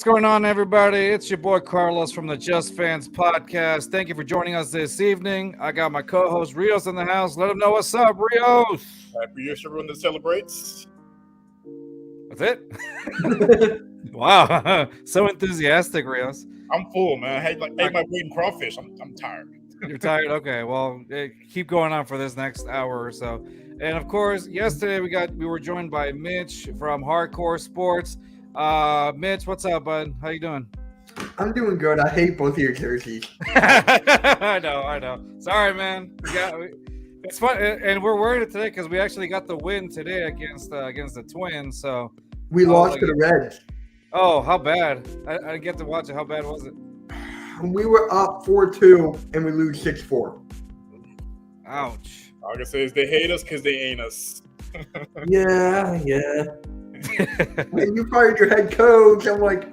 going on, everybody? It's your boy Carlos from the Just Fans podcast. Thank you for joining us this evening. I got my co-host Rios in the house. Let him know what's up, Rios. Happy Year to everyone that celebrates. That's it? Wow, so enthusiastic, Rios. I'm full, man. I ate my weight in crawfish. I'm tired. You're tired? Okay, well, keep going on for this next hour or so. And of course, yesterday we were joined by Mitch from Hardcore Sports. Mitch, what's up, bud? How you doing? I'm doing good. I hate both of your jerseys. I know. Sorry, man. It's fun, and we're worried today because we actually got the win today against the Twins. So we lost to the Reds. Oh, how bad? I didn't get to watch it. How bad was it? We were up 4-2 and we lose 6-4. Ouch. All I can say is they hate us because they ain't us. Yeah. When you fired your head coach, I'm like,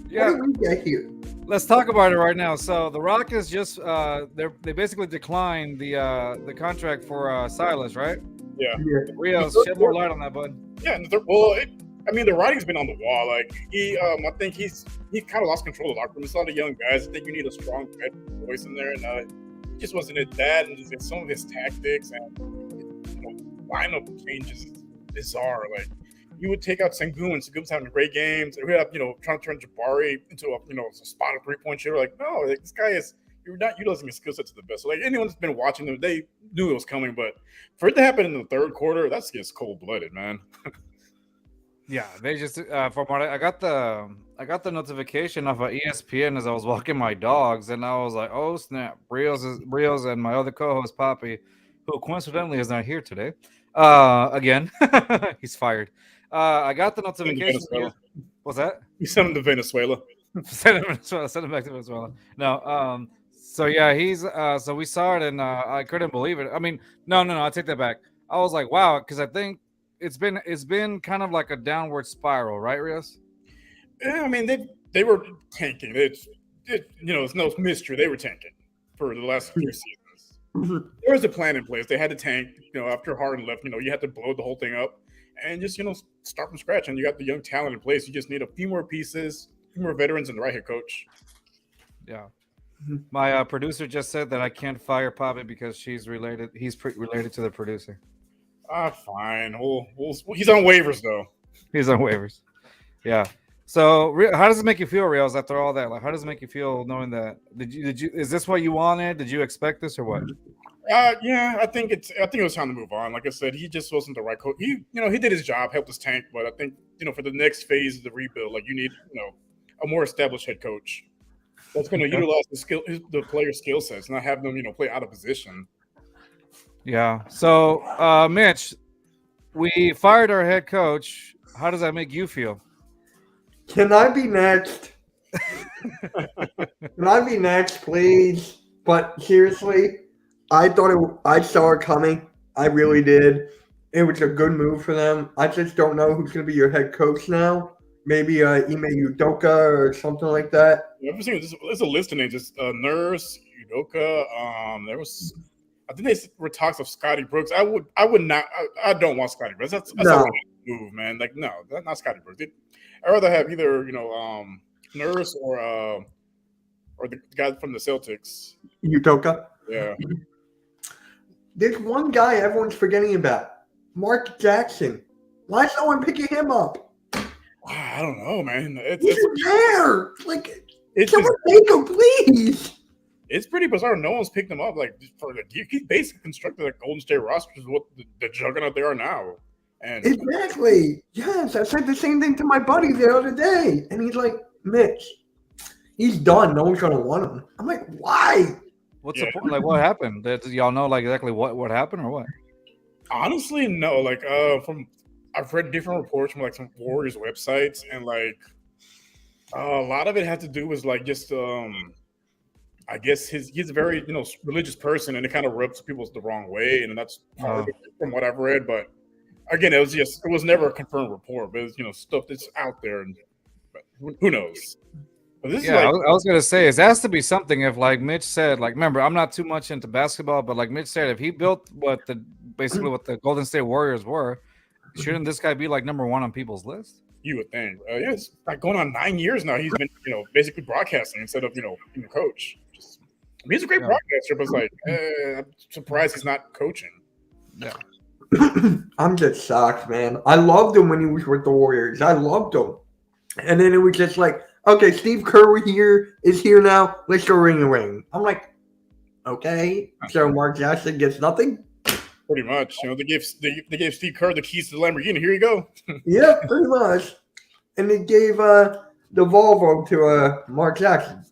yeah. What do we get here? Let's talk about it right now. So the Rockets just they basically declined the contract for Silas, right? Yeah. Rios, shed more light on that, bud. Yeah. The writing's been on the wall. Like I think he's kind of lost control of the locker room. It's a lot of young guys. I think you need a strong voice in there, and he just wasn't at that. And just some of his tactics and lineup changes is bizarre. Like you would take out Sengun, and Sengun's having great games, and we have trying to turn Jabari into a spot 3-point shooter. Like no, like, this guy is. You're not utilizing his skill set to the best. So, like anyone that's been watching them, they knew it was coming. But for it to happen in the third quarter, that's just cold-blooded, man. Yeah, they just from what I got the notification off of ESPN as I was walking my dogs, and I was like, oh snap, Rios and my other co-host Poppy, who coincidentally is not here today. Again, he's fired. I got the notification. What's that? You sent him to Venezuela. Send him back to Venezuela. No, so yeah, he's so we saw it and I couldn't believe it. I mean, no, I take that back. I was like, wow, because I think it's been kind of like a downward spiral, right, Rios? Yeah, I mean they were tanking. It's no mystery. They were tanking for the last few seasons. There was a plan in place. They had to tank. After Harden left, you had to blow the whole thing up and just start from scratch. And you got the young talent in place. You just need a few more pieces, a few more veterans, and the right head coach. Yeah. My producer just said that I can't fire Poppy because she's related. He's related to the producer. Fine. He's on waivers though. He's on waivers. Yeah. So how does it make you feel, Rios, after all that? Like, how does it make you feel knowing that? Did you? Is this what you wanted? Did you expect this or what? Yeah. I think it was time to move on. Like I said, he just wasn't the right coach. He did his job, helped us tank, but I think for the next phase of the rebuild, like you need a more established head coach that's going to utilize the player skill sets, not have them play out of position. Yeah. So, Mitch, we fired our head coach. How does that make you feel? Can I be next? Can I be next, please? But seriously, I saw it coming. I really did. It was a good move for them. I just don't know who's going to be your head coach now. Maybe Ime Udoka or something like that. I've seen there's a list of names. It's Nurse, Udoka. I think they were talks of Scotty Brooks. I would not. I don't want Scotty Brooks. That's a move, man. Like no, that's not Scotty Brooks. I'd rather have either Nurse or the guy from the Celtics. Udoka. Yeah. There's one guy everyone's forgetting about. Mark Jackson. Why is no one picking him up? I don't know, man. He's there. Like, someone take him, please. It's pretty bizarre. No one's picked him up. Like, he basically constructed a Golden State roster, is what the juggernaut they are now. And exactly. Yes, I said the same thing to my buddy the other day, and he's like, "Mitch, he's done. No one's gonna want him." I'm like, "Why?" What's the point? Like, what happened? Did y'all know like exactly what happened or what? Honestly, no. Like, I've read different reports from like some Warriors websites, and like a lot of it had to do with like just I guess he's a very religious person, and it kind of rubs people the wrong way, and that's part of it from what I've read. But again, it was never a confirmed report, but it's stuff that's out there, but who knows? But this I was gonna say it has to be something. If like Mitch said, like remember, I'm not too much into basketball, but like Mitch said, if he built what the Golden State Warriors were, shouldn't this guy be like number one on people's list? You would think. Yeah, it's like going on 9 years now. He's been, basically broadcasting instead of, being a coach. He's a great broadcaster, but it's like, I'm surprised he's not coaching. Yeah. I'm just shocked, man. I loved him when he was with the Warriors. I loved him. And then it was just like, okay, Steve Kerr is here now. Let's go ring the ring. I'm like, okay. So Mark Jackson gets nothing? Pretty much. They gave Steve Kerr the keys to the Lamborghini. Here you go. Yeah, pretty much. And they gave the Volvo to Mark Jackson.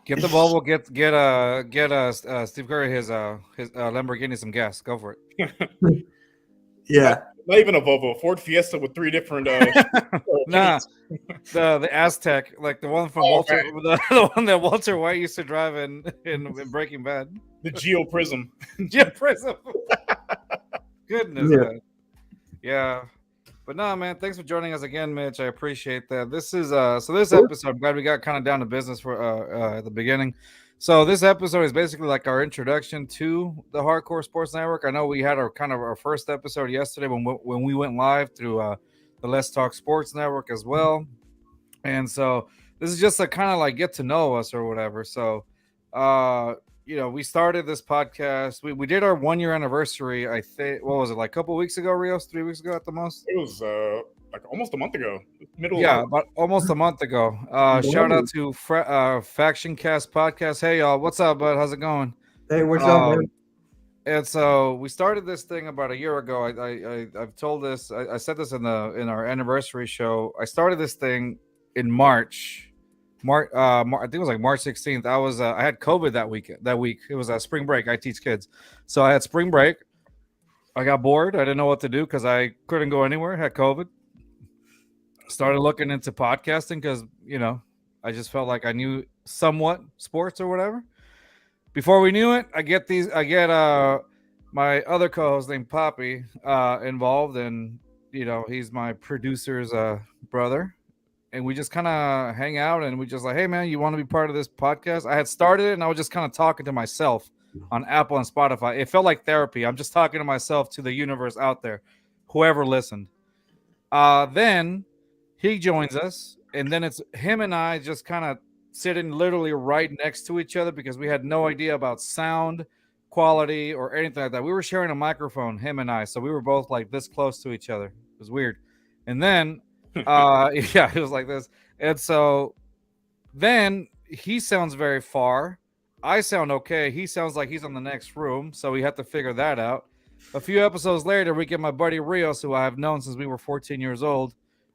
Get the Volvo. Get Steve Curry his Lamborghini some gas. Go for it. Yeah. Not even a Volvo, Ford Fiesta with 3 different. Nah, the Aztec, like the one from Walter, the one that Walter White used to drive in Breaking Bad. The Geo Prism. Geo Prism. Goodness, Yeah. man. Yeah. But no, man, thanks for joining us again, Mitch. I appreciate that. This is this episode, I'm glad we got kind of down to business for at the beginning. So this episode is basically like our introduction to the Hardcore Sports Network. I know we had our first episode yesterday when we went live through the Let's Talk Sports Network as well. And so this is just a kind of like get to know us or whatever. So we started this podcast. We did our 1 year anniversary, I think. What was it, like a couple weeks ago, Rios? 3 weeks ago at the most? It was like almost a month ago. About almost a month ago. Shout out to Faction Cast Podcast. Hey, y'all. What's up, bud? How's it going? Hey, what's up, man? And so we started this thing about a year ago. I've told this. I said this in our anniversary show. I started this thing in March. I think it was like March 16th. I had COVID that week. It was spring break. I teach kids, so I had spring break. I got bored. I didn't know what to do because I couldn't go anywhere. Had COVID. Started looking into podcasting because I just felt like I knew somewhat sports or whatever. Before we knew it, I get my other co-host named Poppy involved, and he's my producer's brother. And we just kind of hang out, and we just like, hey, man, you want to be part of this podcast? I had started it, and I was just kind of talking to myself on Apple and Spotify. It felt like therapy. I'm just talking to myself, to the universe out there, whoever listened. Then he joins us, and then it's him and I just kind of sitting literally right next to each other because we had no idea about sound quality or anything like that. We were sharing a microphone, him and I, so we were both like this close to each other. It was weird. And then it was like this. And so then he sounds very far. I sound okay. He sounds like he's in the next room, so we had to figure that out. A few episodes later, we get my buddy Rios, who I have known since we were 14 years old,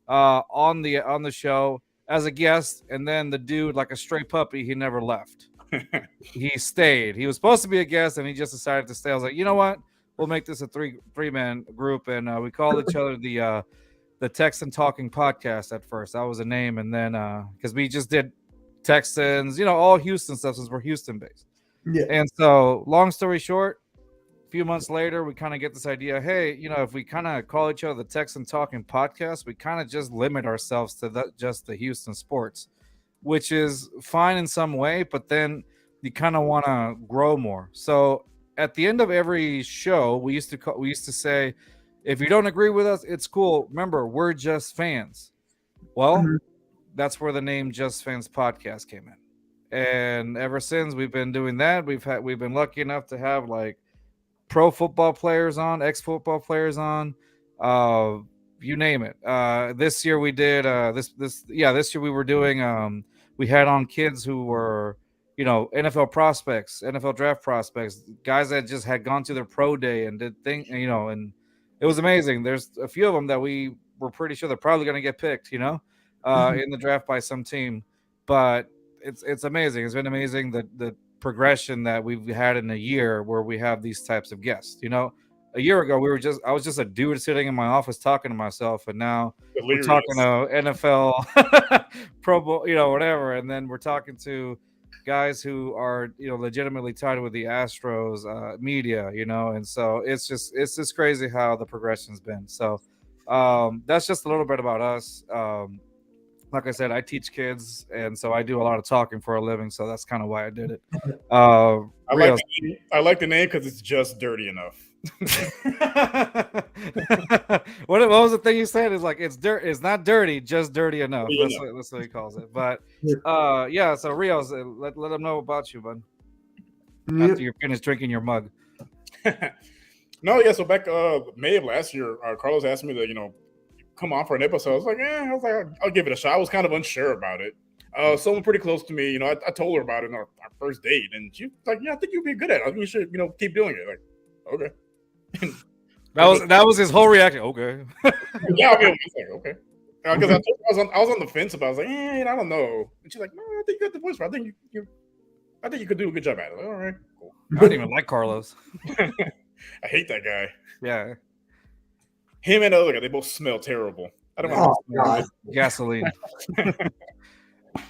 on the show as a guest. And then the dude, like a stray puppy, he never left. He stayed. He was supposed to be a guest, and he just decided to stay. I was like, you know what? We'll make this a three-man group, and we called each other the Texan Talking Podcast at first. That was a name, and then because we just did Texans, all Houston stuff since we're Houston based. Yeah. And so, long story short, a few months later, we kind of get this idea. Hey, if we kind of call each other the Texan Talking Podcast, we kind of just limit ourselves to just the Houston sports, which is fine in some way, but then you kind of want to grow more. So at the end of every show, we used to say, if you don't agree with us, it's cool. Remember, we're just fans. Well, that's where the name Just Fans Podcast came in. And ever since we've been doing that, we've been lucky enough to have like pro football players on, ex-football players on, you name it. This year we did this year we were doing we had on kids who were NFL prospects, NFL draft prospects, guys that just had gone to their pro day and did things, and it was amazing. There's a few of them that we were pretty sure they're probably going to get picked, in the draft by some team. But it's amazing. It's been amazing the progression that we've had in a year where we have these types of guests. A year ago I was just a dude sitting in my office talking to myself, and now we're talking to NFL, Pro Bowl, whatever, and then we're talking to guys who are legitimately tied with the Astros media, and so it's just crazy how the progression's been. So that's just a little bit about us. Like I said, I teach kids, and so I do a lot of talking for a living, so that's kind of why I did it. I like the name because it's just dirty enough. What was the thing you said? Is like it's dirt. It's not dirty, just dirty enough. Yeah. That's what he calls it. But yeah. So Rios, let them know about you, bud. After you're finished drinking your mug. No, yeah. So back May of last year, Carlos asked me to come on for an episode. I was like, I'll give it a shot. I was kind of unsure about it. Someone pretty close to me, I told her about it on our first date, and she was like, "Yeah, I think you'd be good at it. I think you should, keep doing it." Like, okay. That was his whole reaction. Okay. Yeah, I was like, okay. Because I was on the fence about. I was like, I don't know. And she's like, "No, I think you got the voice for it. I think you could do a good job at it." Like, all right, cool. I don't even like Carlos. I hate that guy. Yeah. Him and the other guy, they both smell terrible. I don't know. Oh God. Gasoline.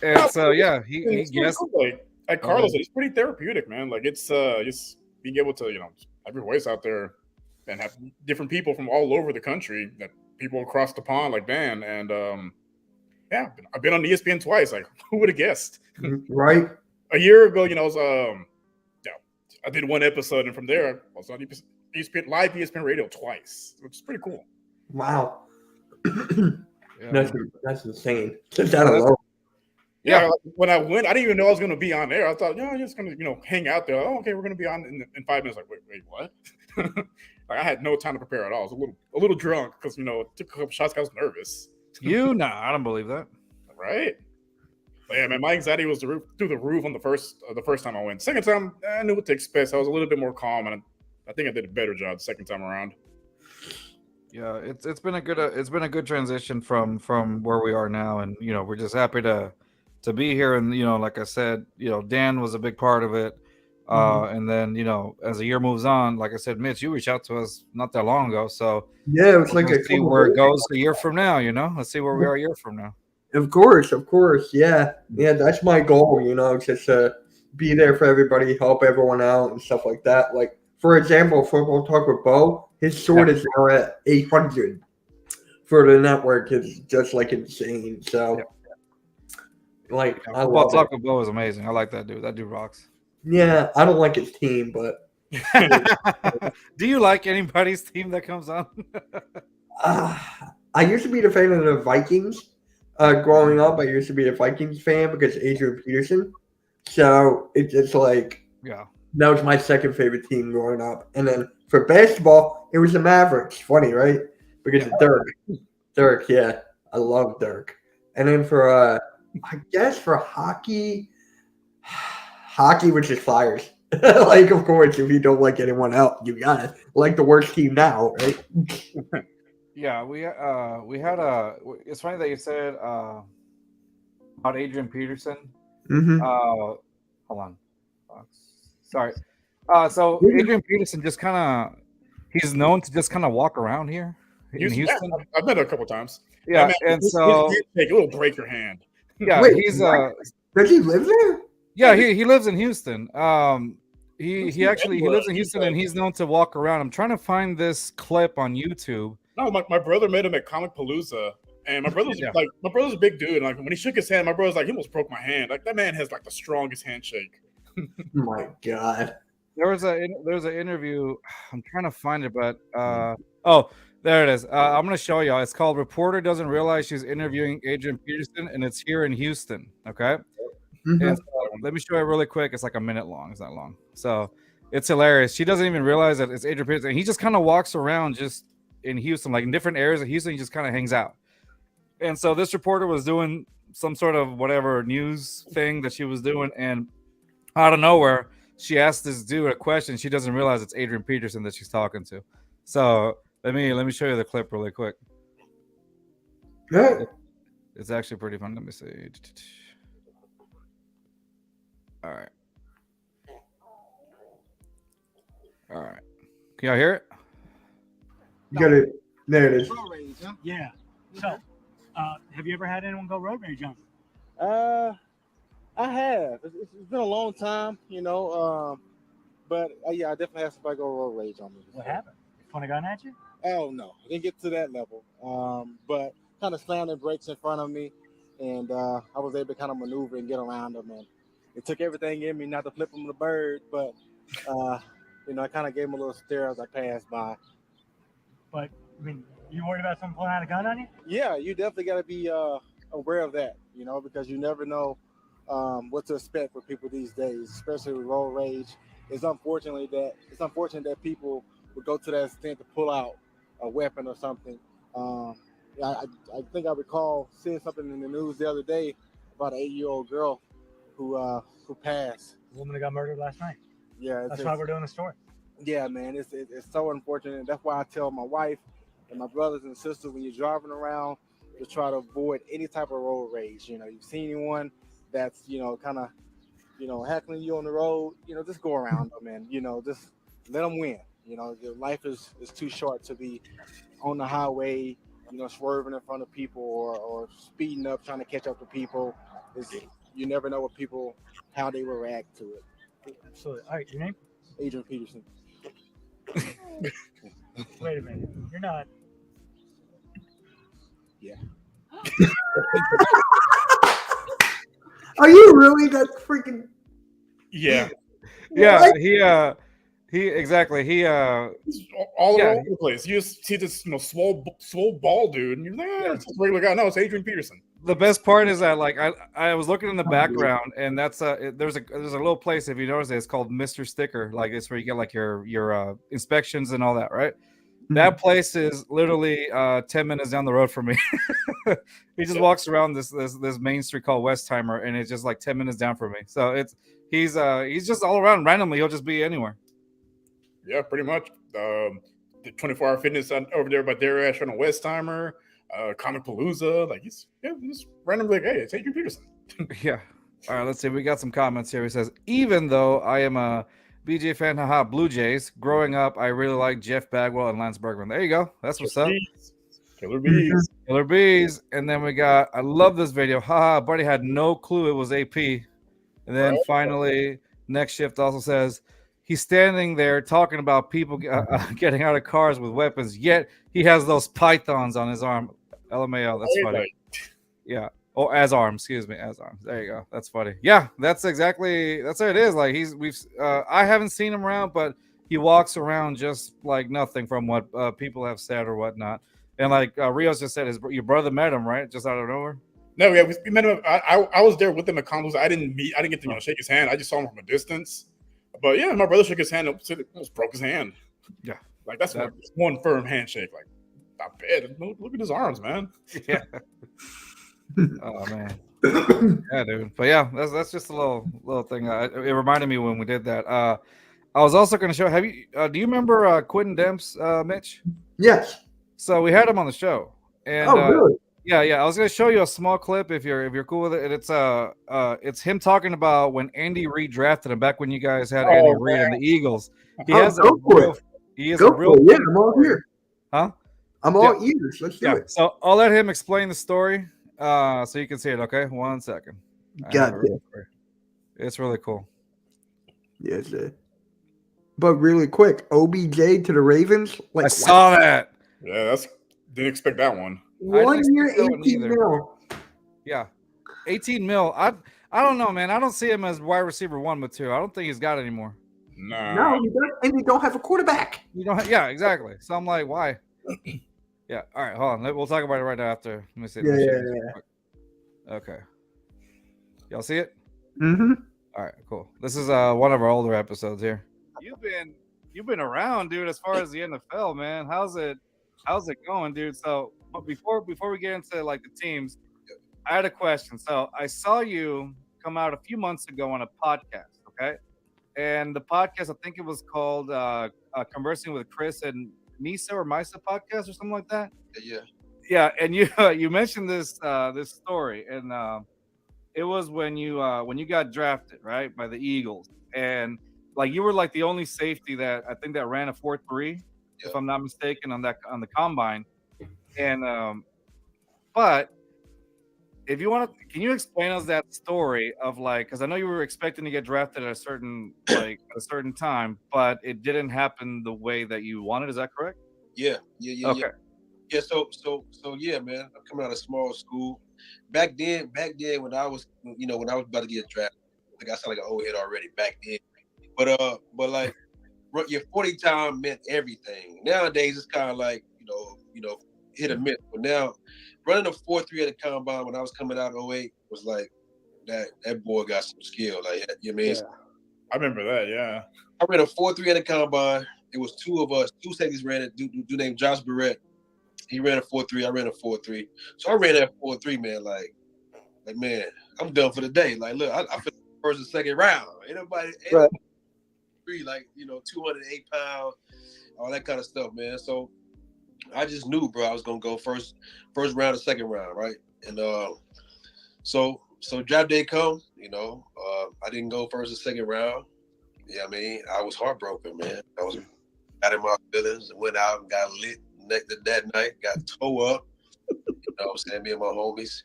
And so yeah, he guessed. Cool. Like Carlos, it's pretty therapeutic, man. Like it's just being able to have your voice out there and have different people from all over the country, that people across the pond like Dan, and yeah, I've been on ESPN twice. Like, who would have guessed? Right. A year ago, I was I did one episode, and from there I was on ESPN live ESPN radio twice, which is pretty cool. Wow. Yeah. That's insane. Just that alone. Yeah, like, when I went, I didn't even know I was going to be on there. I thought, I'm just going to, hang out there. Oh, okay, we're going to be on in 5 minutes. Like, wait, what? Like, I had no time to prepare at all. I was a little drunk because took a couple shots. I was nervous. I don't believe that. Right? But yeah, man, my anxiety was through the roof on the first time I went. Second time, I knew what to expect. So I was a little bit more calm, and I think I did a better job the second time around. Yeah, it's been a good transition from where we are now, and we're just happy to be here. And like I said, Dan was a big part of it. And then as the year moves on, like I said, Mitch, you reached out to us not that long ago, so yeah, it's like let's see where it goes a year from now. Let's see where we are a year from now. Of course, yeah, that's my goal. Just to be there for everybody, help everyone out, and stuff like that. Like, for example, Football Talk with Bo, his sword is now at 800 for the network. It's just like insane. So, like, I Football love Talk it. with Bo is amazing. I like that dude. That dude rocks. Yeah, I don't like his team, but Do you like anybody's team that comes on? I used to be the fan of the Vikings. Growing up, I used to be a Vikings fan because Adrian Peterson. So it's just like Yeah. that was my second favorite team growing up. And then for basketball, it was the Mavericks. Funny, right? Because of Dirk. Dirk, yeah. I love Dirk. And then for I guess for hockey, which is Flyers. Like, of course, if you don't like anyone else, you gotta like the worst team now, right? Yeah, we had it's funny that you said about Adrian Peterson. Mm-hmm. Hold on. Sorry. So Adrian Peterson just he's known to just kind of walk around here in Houston. Yeah, I've met him a couple times. Yeah, man, and so it will break your hand. yeah, Wait, he's does he live there? yeah, he lives in Houston. He actually lives in Houston, and he's known to walk around. I'm trying to find this clip on YouTube. No, my brother met him at Comic Palooza, and my brother's my brother's a big dude. And like when he shook his hand, my brother's like, he almost broke my hand. Like, that man has like the strongest handshake. My God. There's an interview. I'm trying to find it, but oh, there it is. I'm gonna show y'all. It's called "Reporter Doesn't Realize She's Interviewing Adrian Peterson," and it's here in Houston. Okay. Mm-hmm. And so, let me show you really quick. It's like a minute long. It's not long. So it's hilarious. She doesn't even realize that it's Adrian Peterson. He just kind of walks around just in Houston, like in different areas of Houston. He just kind of hangs out. And so this reporter was doing some sort of whatever news thing that she was doing, and out of nowhere, she asked this dude a question. She doesn't realize it's Adrian Peterson that she's talking to. So let me show you the clip really quick. Good. It's actually pretty fun. Let me see. All right. Can y'all hear it? You got it. There it is. Road rage, huh? Yeah. So, have you ever had anyone go road rage on you? I have. It's been a long time, but yeah, I definitely had somebody go road rage on me. What happened? Point a gun at you? Oh no, I didn't get to that level. But kind of slammed the brakes in front of me, and I was able to kind of maneuver and get around them. And it took everything in me not to flip them the bird, but I kind of gave him a little stare as I passed by. But I mean, you worried about someone pulling out a gun on you? Yeah, you definitely got to be aware of that, because you never know what to expect with people these days, especially with road rage. It's unfortunate that people would go to that extent to pull out a weapon or something. I think I recall seeing something in the news the other day about an 8-year-old girl who passed. The woman that got murdered last night. Yeah, That's why we're doing the story. Yeah, man, it's so unfortunate. That's why I tell my wife and my brothers and sisters when you're driving around to try to avoid any type of road rage. You've seen anyone that's kind of heckling you on the road, just go around them, man. Just let them win. Your life is too short to be on the highway, swerving in front of people or speeding up trying to catch up to people. You never know how they will react to it. Absolutely. All right, your name? Adrian Peterson. Wait a minute. You're not. Yeah. Are you really that freaking? Yeah, Yeah, he exactly. He he's all Yeah. over the place. You just see this swole ball dude, and you're like, it's just a regular guy. No, it's Adrian Peterson. the best part is that like I was looking in the background, and that's there's a little place, if you notice it, it's called Mr. Sticker. Like it's where you get like your inspections and all that, right? That place is literally 10 minutes down the road from me. He just walks around this main street called Westheimer, and it's just like 10 minutes down from me. So he's just all around randomly. He'll just be anywhere. Yeah, pretty much. The 24-hour fitness over there by Darash on a Westheimer, Comic Palooza. Like he's just randomly like, hey, it's Adrian Peterson. Yeah. All right, let's see. We got some comments here. He says, even though I am a BJ fan, haha, Blue Jays. Growing up, I really liked Jeff Bagwell and Lance Bergman. There you go. That's what's up. Killer Bees. Killer Bees. And then we got, I love this video. Haha, buddy had no clue it was AP. And then finally, Next Shift also says, he's standing there talking about people getting out of cars with weapons, yet he has those pythons on his arm. LMAO, that's funny. Yeah. Oh, as arms, excuse me, as arms. There you go. That's funny. Yeah, that's what it is. Like I haven't seen him around, but he walks around just like nothing from what people have said or whatnot. And like Rios just said, your brother met him, right? Just out of nowhere. No, yeah, we met him. I was there with him at Combos. I didn't get to shake his hand. I just saw him from a distance. But yeah, my brother shook his hand. Almost broke his hand. Yeah, like that's one firm handshake. Like, not bad. Look at his arms, man. Yeah. Oh man, yeah, dude. But yeah, that's just a little thing. It reminded me when we did that. I was also going to show. Have you? Do you remember Quentin Demps, Mitch? Yes. So we had him on the show, and really? Yeah. I was going to show you a small clip if you're cool with it. And it's him talking about when Andy Reid drafted him back when you guys had Andy Reid and the Eagles. He has a real. Yeah, I'm all here. Huh? I'm all ears. Let's do it. So I'll let him explain the story, so you can see it. Okay, 1 second. Gotcha. It's really cool. Yes, but really quick, OBJ to the Ravens. I saw that. Yeah, didn't expect that one. 1 year, 18 mil. Yeah, 18 mil. I don't know, man. I don't see him as wide receiver 1 material. I don't think he's got it anymore. No, he doesn't, and you don't have a quarterback. Yeah, exactly. So I'm like, why? Yeah. All right, hold on. We'll talk about it right after. Let me see. Yeah. Okay. Y'all see it? Mm-hmm. All right, cool. This is one of our older episodes here. You've been around, dude, as far as the NFL, man. How's it going, dude? So before we get into like the teams, I had a question. So I saw you come out a few months ago on a podcast, okay? And the podcast, I think it was called Conversing with Chris and Misa or Misa podcast or something like that. Yeah. And you mentioned this story, and it was when you got drafted, right, by the Eagles, and like you were like the only safety that I think that ran a 4.3, if I'm not mistaken, on the combine. And but if you want to, can you explain us that story of like, because I know you were expecting to get drafted at a certain time, but it didn't happen the way that you wanted. Is that correct? Yeah. Okay. Yeah. So yeah, man. I'm coming out of small school. Back then, when I was about to get drafted, like I sound like an old head already. Back then, but like your 40 time meant everything. Nowadays, it's kind of like, hit or miss. But now, running a 4.3 at the combine when I was coming out in 08 was like, that boy got some skill. Like, you know what I mean? Yeah. I remember that. Yeah. I ran a 4.3 at the combine. It was two of us. Two safeties ran it. Dude named Josh Barrett. He ran a 4.3. I ran a 4.3. So I ran that 4.3, man. Like man, I'm done for the day. Like, look, I finished first and second round. Ain't nobody like 208 pounds, all that kind of stuff, man. So I just knew, bro, I was gonna go first round or second round, right? And so draft day come, I didn't go first or second round. Yeah, I mean, I was heartbroken, man. I was out of my feelings and went out and got lit that night, got tore up. You know what I'm saying? Me and my homies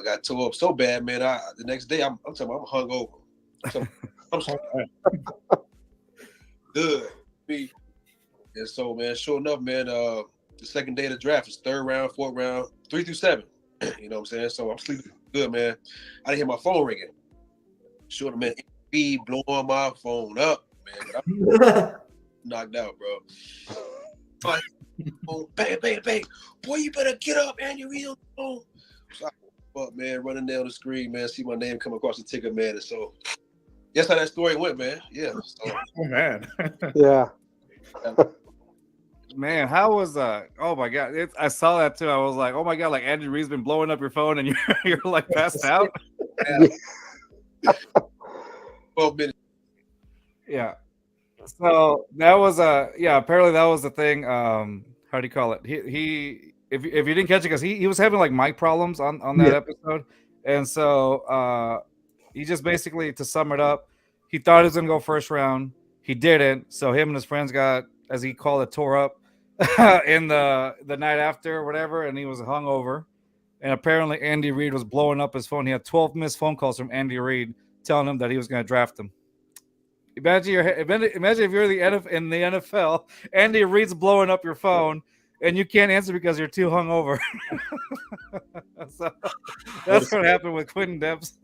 got tore up so bad, man. The next day, I'm talking about I'm hungover. I'm good. And so, man, sure enough, man, the second day of the draft is third round, fourth round, 3 through 7. You know what I'm saying? So I'm sleeping good, man. I didn't hear my phone ringing. Sure, man, be blowing my phone up, man. I'm knocked out, bro. But, bang, bang, bang. Boy, you better get up, man. You're real phone. So I woke up, man, running down the screen, man, see my name come across the ticket, man. And so that's how that story went, man. Yeah. So, Oh man. Yeah. Man, how was oh my god, I saw that too. I was like, oh my god, like Andy Reid's been blowing up your phone and you're like passed out. 12 minutes. Yeah. So that was apparently that was the thing. How do you call it? He if you didn't catch it, because he was having like mic problems on that episode, and so he just basically, to sum it up, he thought he was gonna go first round. He didn't. So him and his friends got, as he called it, tore up in the night after or whatever, and he was hungover. And apparently Andy Reid was blowing up his phone. He had 12 missed phone calls from Andy Reid telling him that he was going to draft him. Imagine if you're in the NFL, Andy Reid's blowing up your phone, and you can't answer because you're too hungover. So that's what happened with Quentin Debs.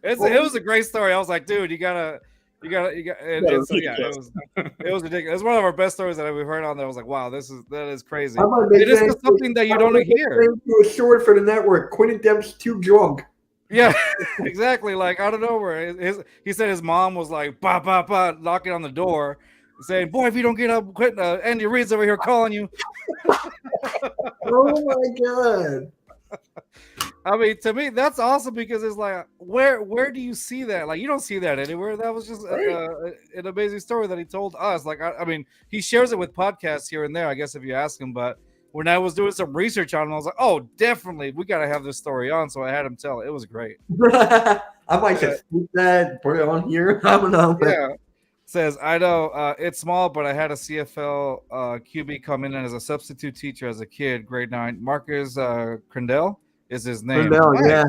It was a great story. I was like, dude, you gotta. It was ridiculous. It's one of our best stories that we've heard on there. I was like, wow, that is crazy. It is something that you don't hear. To a short for the network. Quentin Debs too drunk. Yeah, exactly. Like out of nowhere, he said his mom was like, bah, bah, bah, knocking on the door, saying, "Boy, if you don't get up, Andy Reid's over here calling you." Oh my god! I mean, to me, that's awesome, because it's like, where do you see that? Like, you don't see that anywhere. That was just an amazing story that he told us. Like, I mean, he shares it with podcasts here and there, I guess, if you ask him. But when I was doing some research on it, I was like, oh, definitely, we got to have this story on. So I had him tell it. It was great. I might just keep that, put it on here. I don't know. Yeah. Says, I know it's small, but I had a CFL QB come in as a substitute teacher as a kid, grade 9. Marcus Crandell is his name. Crandell, yeah.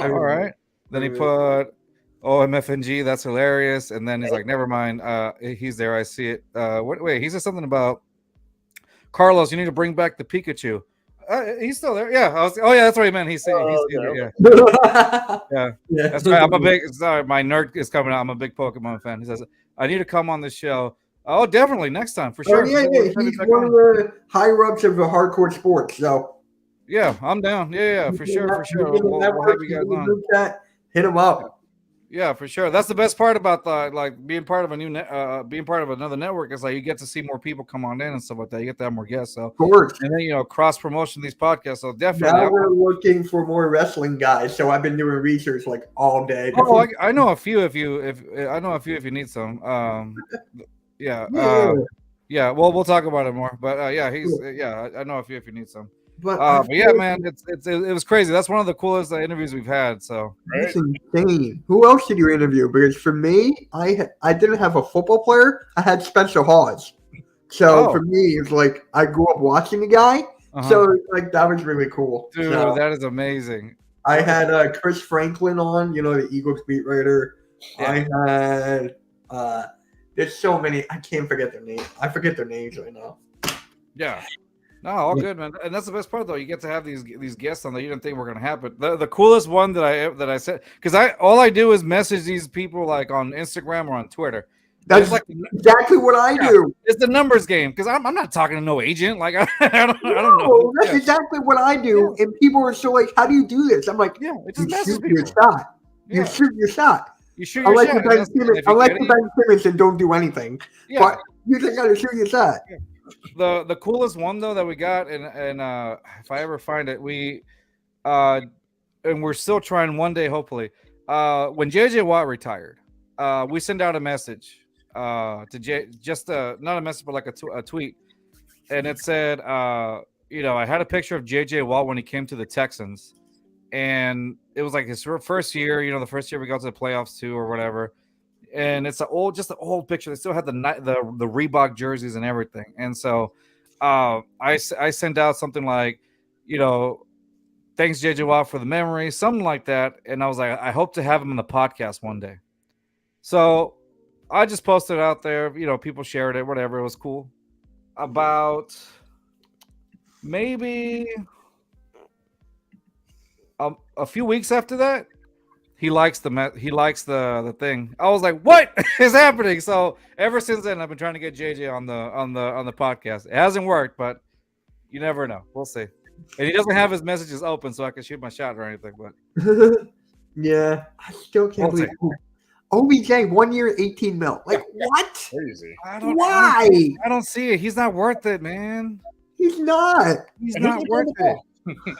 All right. Then he put OMFNG. That's hilarious. And then he's like, never mind. He's there. I see it. Wait, he said something about Carlos. You need to bring back the Pikachu. He's still there. Yeah. That's what he meant. He's yeah. That's right. I'm a big. Sorry, my nerd is coming out. I'm a big Pokemon fan. He says, I need to come on the show. Oh, definitely next time for sure. Yeah. He's one of the higher ups of the hardcore sports. So yeah, I'm down. Yeah, for sure. We'll have you guys on. Hit him up. Yeah, for sure. That's the best part about being part of being part of another network is like you get to see more people come on in and stuff like that. You get to have more guests. So of course. And then cross promotion these podcasts. So definitely. Now we're looking for more wrestling guys. So I've been doing research like all day. Oh, I know a few. If you need some. Yeah. We'll talk about it more. But I know a few if you need some. But yeah, man, it was crazy. That's one of the coolest interviews we've had. So that's insane. Who else did you interview? Because for me, I didn't have a football player. I had Spencer Hawes. So for me, it's like I grew up watching the guy. So like that was really cool. Dude, so, that is amazing. I had Chris Franklin on, the Eagles beat writer. Yeah. I had there's so many. I can't forget their names. I forget their names right now. Yeah. No, all good, man. And that's the best part, though. You get to have these guests on that you didn't think were going to happen. The coolest one that I said, because all I do is message these people like on Instagram or on Twitter. That's It's like exactly what I do. it's the numbers game because I'm not talking to no agent. Like I don't No, know. that's exactly what I do. And people are so like, "How do you do this?" I'm like, Yeah, it "You just messes shoot your people. shot. You Yeah, shout your shot. you shoot your Unless shot. you're and Ben that's- Simmons, if you unless get you're it, Ben Simmons and don't do anything. yeah. But you just gotta shoot your shot. The coolest one though that we got, and if I ever find it, we and we're still trying one day, hopefully. When JJ Watt retired, we sent out a message to just not a message, but like a tweet, and it said, I had a picture of JJ Watt when he came to the Texans, and it was like his first year, the first year we got to the playoffs too, or whatever. And it's just an old picture. They still had the Reebok jerseys and everything. And so, I sent out something like, thanks JJ Watt for the memory, something like that. And I was like, I hope to have him in the podcast one day. So I just posted it out there. People shared it, whatever. It was cool. About maybe a few weeks after that, he likes the thing. I was like, "What is happening?" So ever since then, I've been trying to get JJ on the podcast. It hasn't worked, but you never know. We'll see. And he doesn't have his messages open, so I can shoot my shot or anything. But Yeah, I still can't We'll believe OBJ 1 year, 18 mil. Like what? Crazy. Why? I don't see it. He's not worth it, man. He's not. He's And not who's worth the it.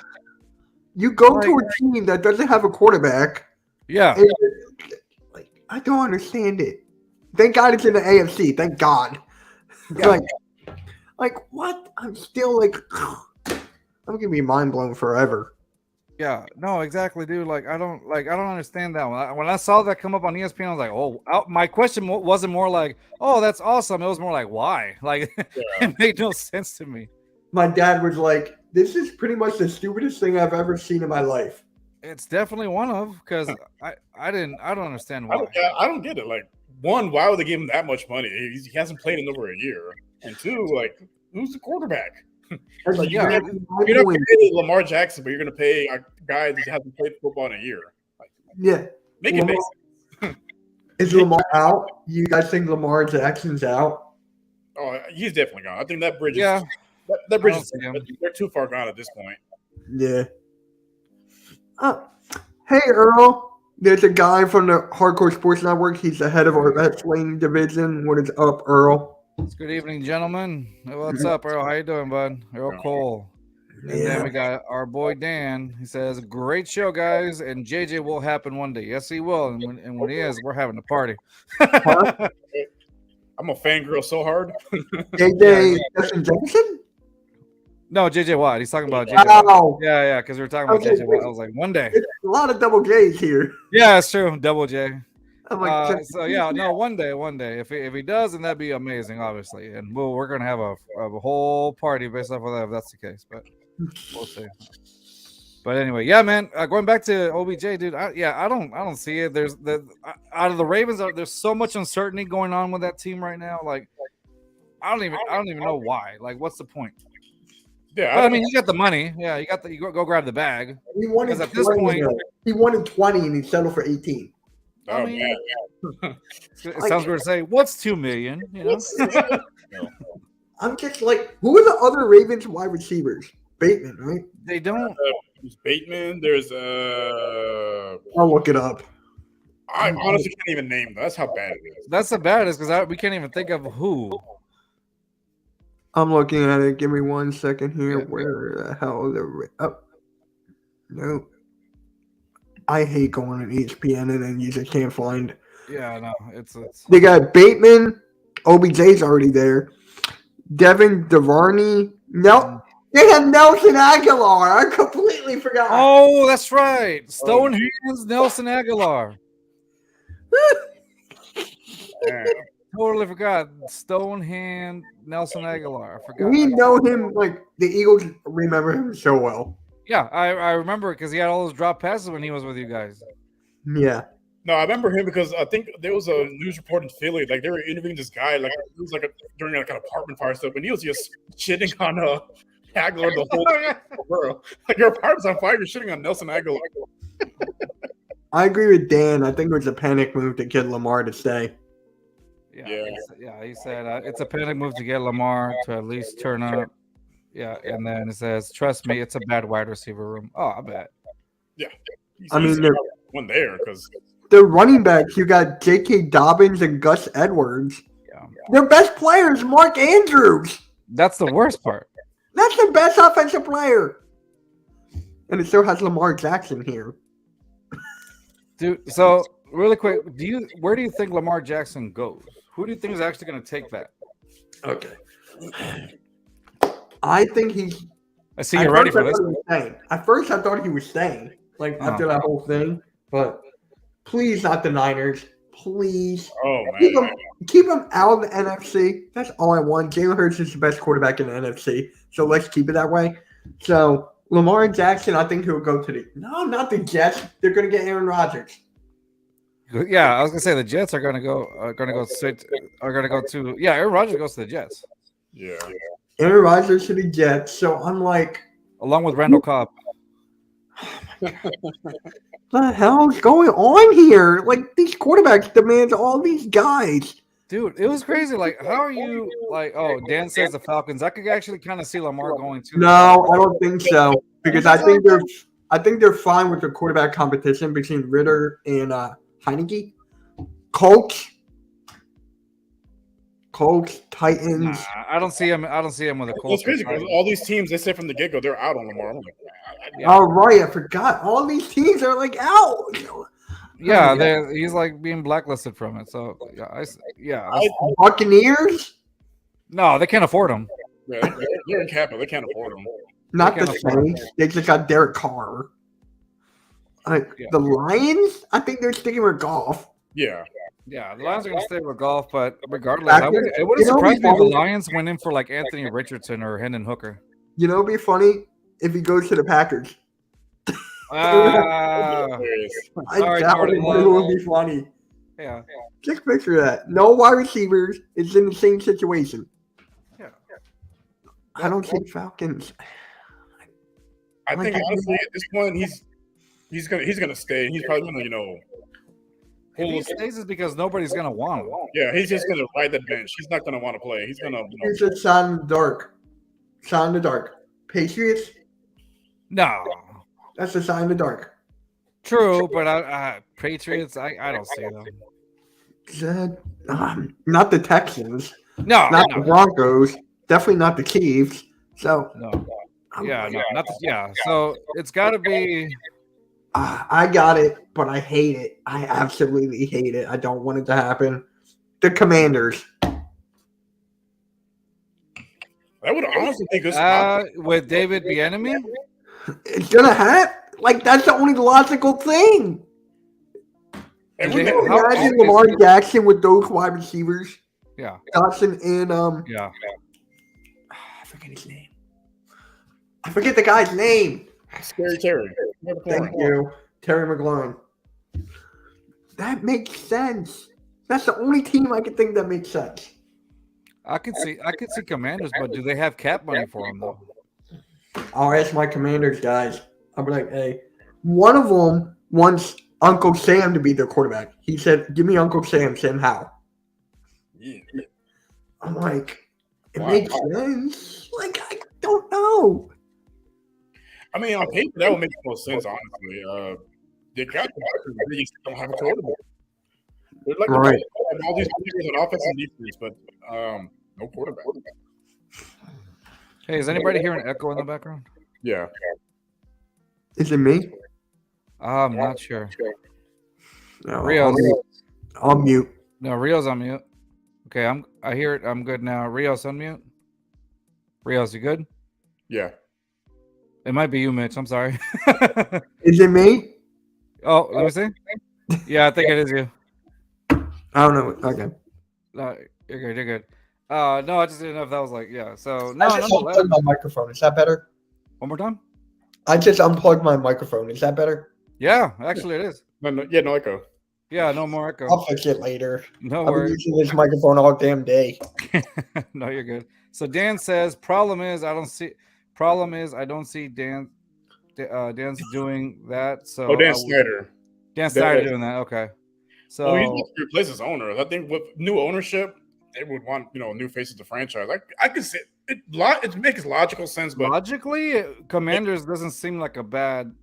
You go Like- to a team that doesn't have a quarterback. Yeah. And, like, I don't understand it. Thank God it's in the AFC. Thank God. Yeah. Like what? I'm still like, I'm gonna be mind blown forever. Yeah, no, exactly, dude. Like, I don't understand that one. When I saw that come up on ESPN, I was like, oh, my question wasn't more like, oh, that's awesome. It was more like, why? Like, it made no sense to me. My dad was like, "This is pretty much the stupidest thing I've ever seen in my life." It's definitely one of because I don't understand why. I don't get it. Like, one, why would they give him that much money? He hasn't played in over a year. And two, like, who's the quarterback? That's Like, Yeah. you're not going to pay Lamar Jackson, but you're going to pay a guy that hasn't played football in a year. Like, Yeah. make it make Lamar- sense. Is Lamar out? You guys think Lamar Jackson's out? Oh, he's definitely gone. I think that bridge. Yeah, That bridge I is. don't see him. They're too far gone at this point. Yeah. Hey, Earl. There's a guy from the Hardcore Sports Network. He's the head of our wrestling division. What is up, Earl? it's good evening, gentlemen. What's up, Earl? How you doing, bud? Earl Cole. And then Yeah. we got our boy Dan. He says, "Great show, guys, and JJ will happen one day." Yes, he will. And when he is, we're having a party. I'm a fangirl so hard. JJ Justin Jackson? No, JJ Watt. He's talking about JJ Watt. Wow. Yeah, because we were talking about Okay, JJ Watt. I was like, one day. It's a lot of double J's here. Yeah, it's true. Double J. I'm like, So yeah, no, one day. If he does, then that'd be amazing, obviously. And we're gonna have a whole party based off of that if that's the case. But we'll see. But anyway, yeah, man. Going back to OBJ, dude. I don't see it. There's out of the Ravens, there's so much uncertainty going on with that team right now. Like, I don't even know why. Like, what's the point? Yeah, But, I mean, you got the money. Yeah, you go grab the bag. he wanted Because at this 20, point- though. He wanted 20 and he settled for 18. I oh, mean, man. it sounds weird to say. What's $2 million? You know. I'm just like, who are the other Ravens wide receivers? Bateman, right? They don't. There's Bateman. There's I'll look it up. I honestly can't even name them. That's how bad it is. That's the baddest because we can't even think of who. I'm looking at it. Give me 1 second here. Yeah. Where the hell are the no. I hate going on ESPN and then you just can't find. Yeah, no, it's They got Bateman. OBJ's already there. Devin Duvernay. No, they have Nelson Aguilar. I completely forgot. Oh, that's right. Stonehands Nelson Aguilar. Man. Totally forgot. Stonehand Nelson Aguilar. I forgot. We know him like the Eagles remember him so well. Yeah, I remember it because he had all those drop passes when he was with you guys. Yeah. No, I remember him because I think there was a news report in Philly. Like they were interviewing this guy, like it was like during like an apartment fire stuff, and he was just shitting on Aguilar the whole world. Like your apartment's on fire, you're shitting on Nelson Aguilar. I agree with Dan. I think it was a panic move to get Lamar to stay. Yeah. He said it's a panic move to get Lamar to at least turn up. Yeah, and then it says, "Trust me, it's a bad wide receiver room." Oh, I bet. He's, I mean, he's they're- one there because The running backs, you got J.K. Dobbins and Gus Edwards. Yeah, Their best player is Mark Andrews. that's the worst part. That's the best offensive player. And it still has Lamar Jackson here. Dude, so really quick, where do you think Lamar Jackson goes? Who do you think is actually going to take that? Okay. I think he's. I see you're ready for this. At first, I thought he was staying, like after that whole thing. But please, not the Niners. Please oh keep man, him, keep him out of the NFC. That's all I want. Jalen Hurts is the best quarterback in the NFC, so let's keep it that way. So Lamar Jackson, I think he'll go to not the Jets. They're going to get Aaron Rodgers. Yeah, I was gonna say the Jets are gonna go to Aaron Rodgers goes to the Jets yeah. Aaron Rodgers to the Jets. So I'm like, along with Randall Cobb. the hell's going on here? Like these quarterbacks demand all these guys. Dude, it was crazy. Like, how are you like? Oh, Dan says the Falcons. I could actually kind of see Lamar going to. No, I don't think so because I think they're fine with the quarterback competition between Ritter and Heineke. Colts, Titans. Nah, I don't see him. I don't see him with a It's Colts. crazy because all these teams they say from the get go they're out on Lamar. I'm like, All right, I forgot. All these teams are like out. Yeah, he's like being blacklisted from it. So Buccaneers, no, they can't afford him. yeah, they're in Kappa. They can't afford them. not They the can't afford Saints. They just got Derek Carr. The Lions, I think they're sticking with Goff. Yeah, Yeah, the Lions are going to stay with golf, but regardless, it would have You know, surprised me if the before- Lions went in for like Anthony Richardson or Hendon Hooker. You know, it'd be funny if he goes to the Packers. hilarious. Sorry, That Jordan would Love. be funny. Yeah, Just picture that. No wide receivers. It's in the same situation. Yeah. I don't see Falcons. I think honestly at this point he's gonna stay. He's probably gonna if he stays is because nobody's going to want him. yeah he's just gonna ride the bench. He's not gonna want to play. He's gonna It's a shot in the dark. Shot in the dark. Patriots. No, That's a shot in the dark. true, but Patriots, I don't see them. Not the Texans. No, Not the no, Broncos. Definitely not the Chiefs. So no. Yeah, no, not the, yeah. So it's got to be. I got it, but I hate it. I absolutely hate it. I don't want it to happen. The Commanders. That would honestly be good. With David Bieniemy. It's gonna happen. Like that's the only logical thing. And They- we Can you how- imagine Lamar Jackson with those wide receivers? Yeah, Dodson and yeah. I forget his name. I forget the guy's name. Scary Terry. Thank you, Terry McLaurin. That makes sense. That's the only team I can think that makes sense. I could see Commanders, but do they have cap money for him though? I'll ask my Commanders guys. I'll be like, hey, one of them wants Uncle Sam to be their quarterback. He said, "Give me Uncle Sam, Sam Howell." Yeah. I'm like, it Wow. makes sense. Like, I don't know. I mean, on paper that would make the most sense. Honestly, they got the they just don't have a quarterback. They're like Right. all these players on offense and defense, but no quarterback. Hey, is anybody hearing echo in the background? Yeah. Is it me? I'm not sure. No, Rios. I'll mute. No, Rio's on mute. Okay, I hear it. I'm good now. Rios unmute. Rios, you good? Yeah. It might be you, Mitch. I'm sorry. Is it me? Oh, let me see. Yeah, I think it is you. I don't know. Okay. No, you're good. You're good. No, I just didn't know if that was like, yeah. So no, I just nonetheless. unplugged my microphone. Is that better? One more time. I just unplugged my microphone. Is that better? Yeah, actually, it is. No echo. Yeah, no more echo. I'll fix it later. No I've been worries. using this microphone all damn day. No, you're good. So Dan says, problem is I don't see Dan's doing that. So Oh, Dan Snyder. Dan Snyder doing that. Okay. So Well, he's looking to replace his owners. I think with new ownership, they would want new faces to franchise. I could say it makes logical sense, but logically, Commanders doesn't seem like a bad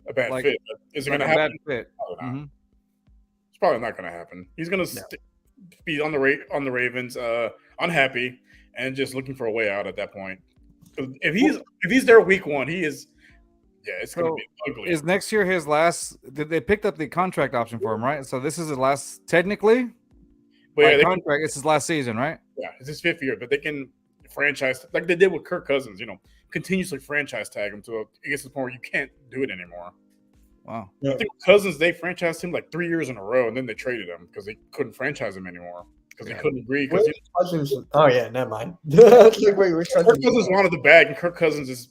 a bad like- fit. Is it like going a to bad happen? fit. Probably not. Mhm. It's probably not going to happen. He's going to be on the Ravens, unhappy, and just looking for a way out at that point. 'Cause if he's there week 1, he is. Yeah, it's going to So, be ugly. Is next year his last? They picked up the contract option for him, right? So this is his last, technically. But By yeah, contract, it's his last season, right? it's his 5th year, but they can franchise like they did with Kirk Cousins. Continuously franchise tag him to it gets to the point where you can't do it anymore. Wow. I think Cousins, they franchised him like 3 years in a row, and then they traded him because they couldn't franchise him anymore because they couldn't agree. Because Cousins. Oh yeah, never mind. It's like, wait, which Kirk Cousins? Cousins wanted the bag, and Kirk Cousins is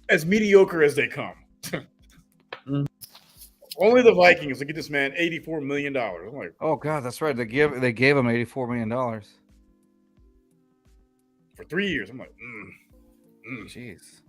as mediocre as they come. Mm. Only the Vikings to get this man $84 million. I'm like, Oh God, that's right. They gave him $84 million. for 3 years. I'm like, Jeez.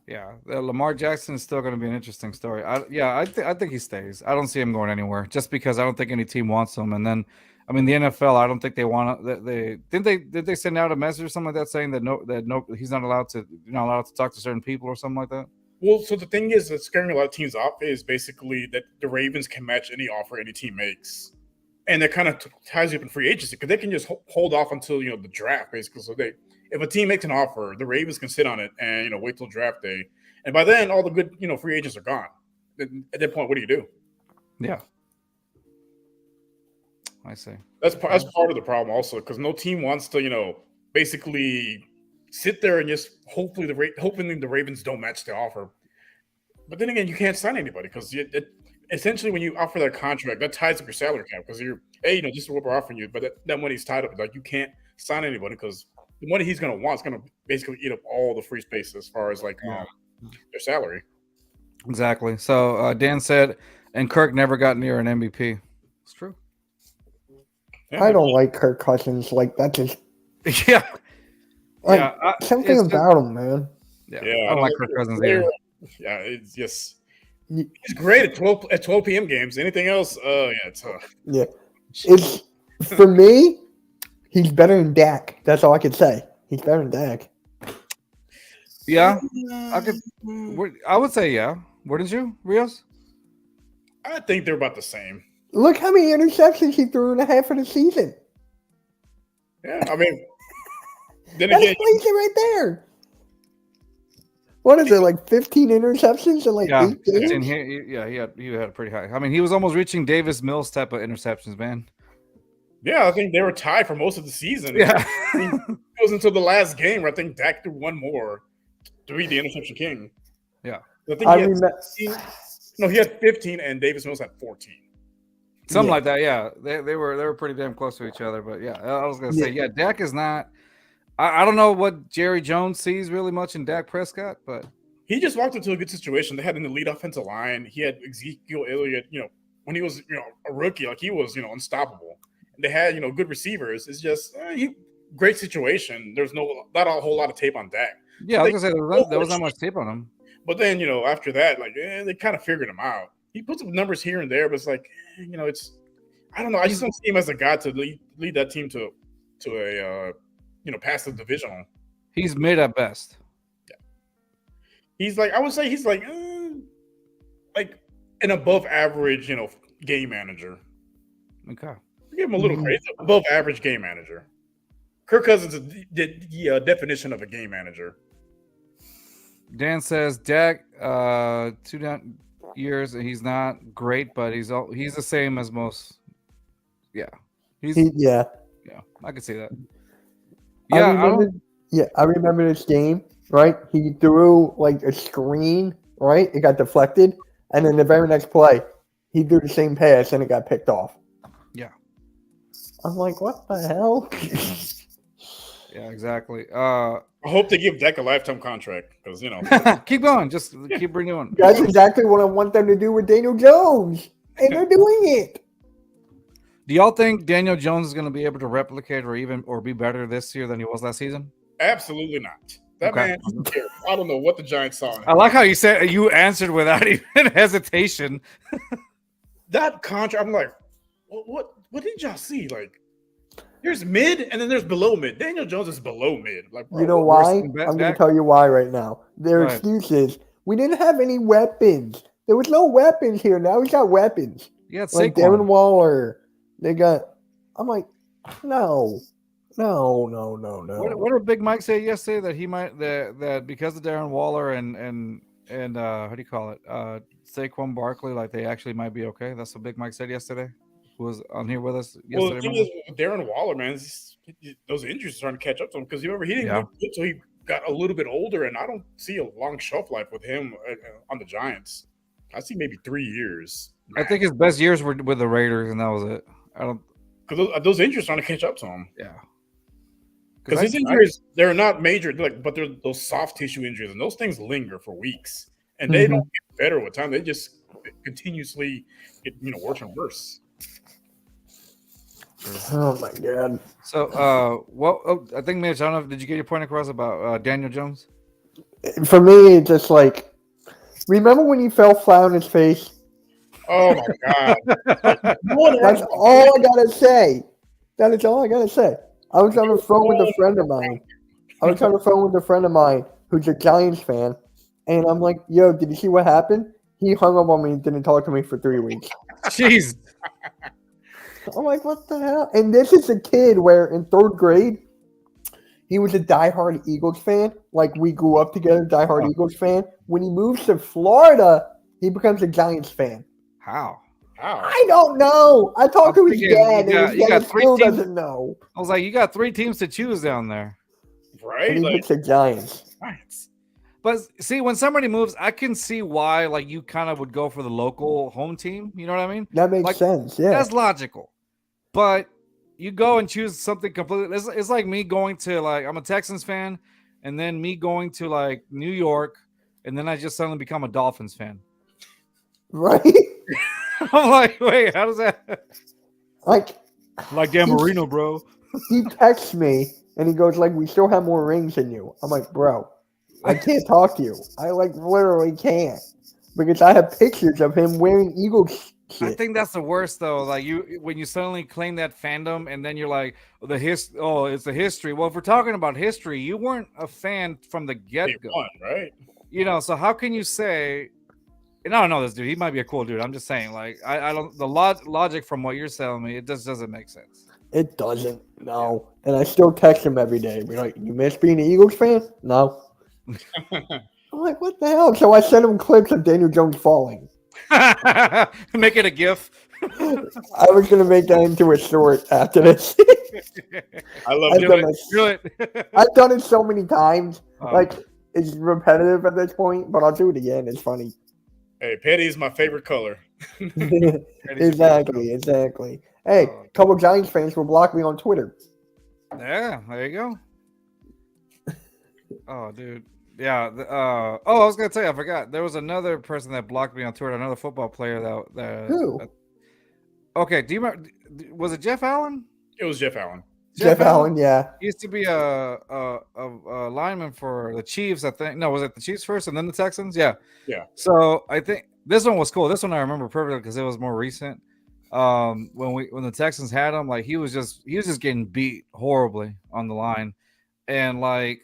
Yeah, Lamar Jackson is still going to be an interesting story. I think he stays. I don't see him going anywhere just because I don't think any team wants him. And then, I mean, the NFL, I don't think they want to. Did they send out a message or something like that saying that he's not allowed to talk to certain people or something like that. well, so the thing is that's scaring a lot of teams off is basically that the Ravens can match any offer any team makes. And that kind of ties you up in free agency because they can just hold off until the draft, basically. So if a team makes an offer, the Ravens can sit on it and wait till draft day, and by then all the good free agents are gone. At that point, what do you do? Yeah, I see. That's part of the problem also because no team wants to basically sit there and just hoping the Ravens don't match the offer. But then again, you can't sign anybody because essentially when you offer that contract, that ties up your salary cap because this is what we're offering you, but that money's tied up. Like you can't sign anybody because the money he's going to want is going to basically eat up all the free space as far as their salary. Exactly. So Dan said, and Kirk never got near an MVP. It's true. Yeah, I don't like Kirk Cousins. Like that just Yeah. like Yeah. something it's just- about him, man. Yeah. Yeah, I don't like Kirk Cousins either. Yeah, it's just he's great at 12 p.m. games. Anything else? It's Yeah, it's for me. He's better than Dak. That's all I could say. He's better than Dak. Yeah. I would say yeah. Wouldn't you, Rios? I think they're about the same. Look how many interceptions he threw in the half of the season. Yeah, I mean, then That again, explains it right there. What is it, like 15 interceptions in like Yeah. 8 games? And he had a pretty high. I mean, he was almost reaching Davis Mills type of interceptions, man. yeah, I think they were tied for most of the season. Yeah. It goes until the last game where I think Dak threw one more to be the interception king. Yeah. I think I he had mean, 15. No, he had 15 and Davis Mills had 14. Something Yeah. like that, yeah. They were pretty damn close to each other, but yeah, I was gonna say, yeah, Dak is not. I don't know what Jerry Jones sees really much in Dak Prescott, but He just walked into a good situation. They had an elite offensive line. He had Ezekiel Elliott, when he was, a rookie, like he was, unstoppable. And they had, good receivers. It's just great situation. There's not a whole lot of tape on Dak. yeah, I was gonna say there was not much tape on him. But then, after that, like they kind of figured him out. He put some numbers here and there, but it's like, it's I don't know. I just don't see him as a guy to lead that team to a past the divisional. He's mid at best. He's like, I would say he's like an above average, game manager. Okay. Give him a little crazy. Above average game manager. Kirk Cousins is the definition of a game manager. Dan says Dak 2 down years and he's not great, but he's the same as most. Yeah. yeah. Yeah, I can see that. I remember this game, right? He threw like a screen, right? It got deflected. And then the very next play, he threw the same pass and it got picked off. Yeah. I'm like, what the hell? Yeah, exactly. I hope they give Dak a lifetime contract because keep going. Just keep renewing. That's exactly what I want them to do with Daniel Jones. And they're doing it. Do y'all think Daniel Jones is going to be able to replicate or be better this year than he was last season? absolutely not. That Okay. man, I don't know what the Giants saw. in him. I like how you answered without even hesitation. that contract. I'm like, what did y'all see? Like, there's mid and then there's below mid. Daniel Jones is below mid. Like, bro, You know worse why? than I'm going to Dak? tell you why right now. Their Right. excuse is we didn't have any weapons. There was no weapons here. Now we got weapons. You got Like Saquon. Darren Waller. They got. I'm like, no. What did Big Mike say yesterday that he might that because of Darren Waller and how do you call it Saquon Barkley, like they actually might be okay? That's what Big Mike said yesterday. Who was on here with us well, yesterday? the thing remember? is, with Darren Waller, man, those injuries are starting to catch up to him because you remember he didn't Yeah. look good until he got a little bit older, and I don't see a long shelf life with him on the Giants. I see maybe 3 years. I think his best years were with the Raiders, and that was it. I don't. because those injuries are starting to catch up to him. Yeah. Because his injuries, they're not major, but they're those soft tissue injuries, and those things linger for weeks, and they don't get better with time. They just continuously get worse and worse. Oh my god. So, I think Mitch, I don't know. Did you get your point across about Daniel Jones? For me, it's just like, remember when he fell flat on his face? Oh my god! That's all I gotta say. That is all I gotta say. I was on the phone with a friend of mine. Who's a Giants fan, and I'm like, "Yo, did you see what happened?" He hung up on me and didn't talk to me for 3 weeks. Jeez. I'm like, what the hell? And this is a kid where in 3rd grade, he was a diehard Eagles fan. Like, we grew up together, diehard Eagles fan. When he moves to Florida, he becomes a Giants fan. How? I don't know. I talked to his thinking dad, you and his got dad three still teams- doesn't know. I was like, you got 3 teams to choose down there. Right? And he Like, picks the Giants. Giants. But see, when somebody moves, I can see why like you kind of would go for the local home team. You know what I mean? That makes Like, sense. Yeah. That's logical. But you go and choose something completely. It's like me going to like I'm a Texans fan, and then me going to like New York, and then I just suddenly become a Dolphins fan. Right? I'm like, wait, how does that? Like, Like Dan Marino, bro. he texts me, and he goes, like, we still have more rings than you. I'm like, bro, I can't talk to you. I, like, literally can't. Because I have pictures of him wearing Eagles shit. I think that's the worst though. Like when you suddenly claim that fandom, and then you're like, it's the history. Well, if we're talking about history, you weren't a fan from the get Day go. one, right? So how can you say? And I don't know this dude. He might be a cool dude. I'm just saying, like, I don't. The logic from what you're telling me, it just doesn't make sense. It doesn't. No. And I still text him every day. Be like, you miss being an Eagles fan? No. I'm like, what the hell? So I sent him clips of Daniel Jones falling. Make it a GIF. I was going to make that into a short after this. I love I've it. done Do it. it. I've done it so many times. Oh. Like, it's repetitive at this point, but I'll do it again. It's funny. Hey, Petty is my favorite color. Exactly. Hey, Oh. a couple Giants fans will block me on Twitter. Yeah, there you go. Oh, dude. Yeah. I was gonna tell you, I forgot. There was another person that blocked me on Twitter. Another football player that. Who? Okay. Do you remember? Was it Jeff Allen? It was Jeff Allen. Jeff Allen, yeah. He used to be a lineman for the Chiefs, I think. No, was it the Chiefs first and then the Texans? Yeah. Yeah. So I think this one was cool. This one I remember perfectly because it was more recent. When the Texans had him, like he was just getting beat horribly on the line, and like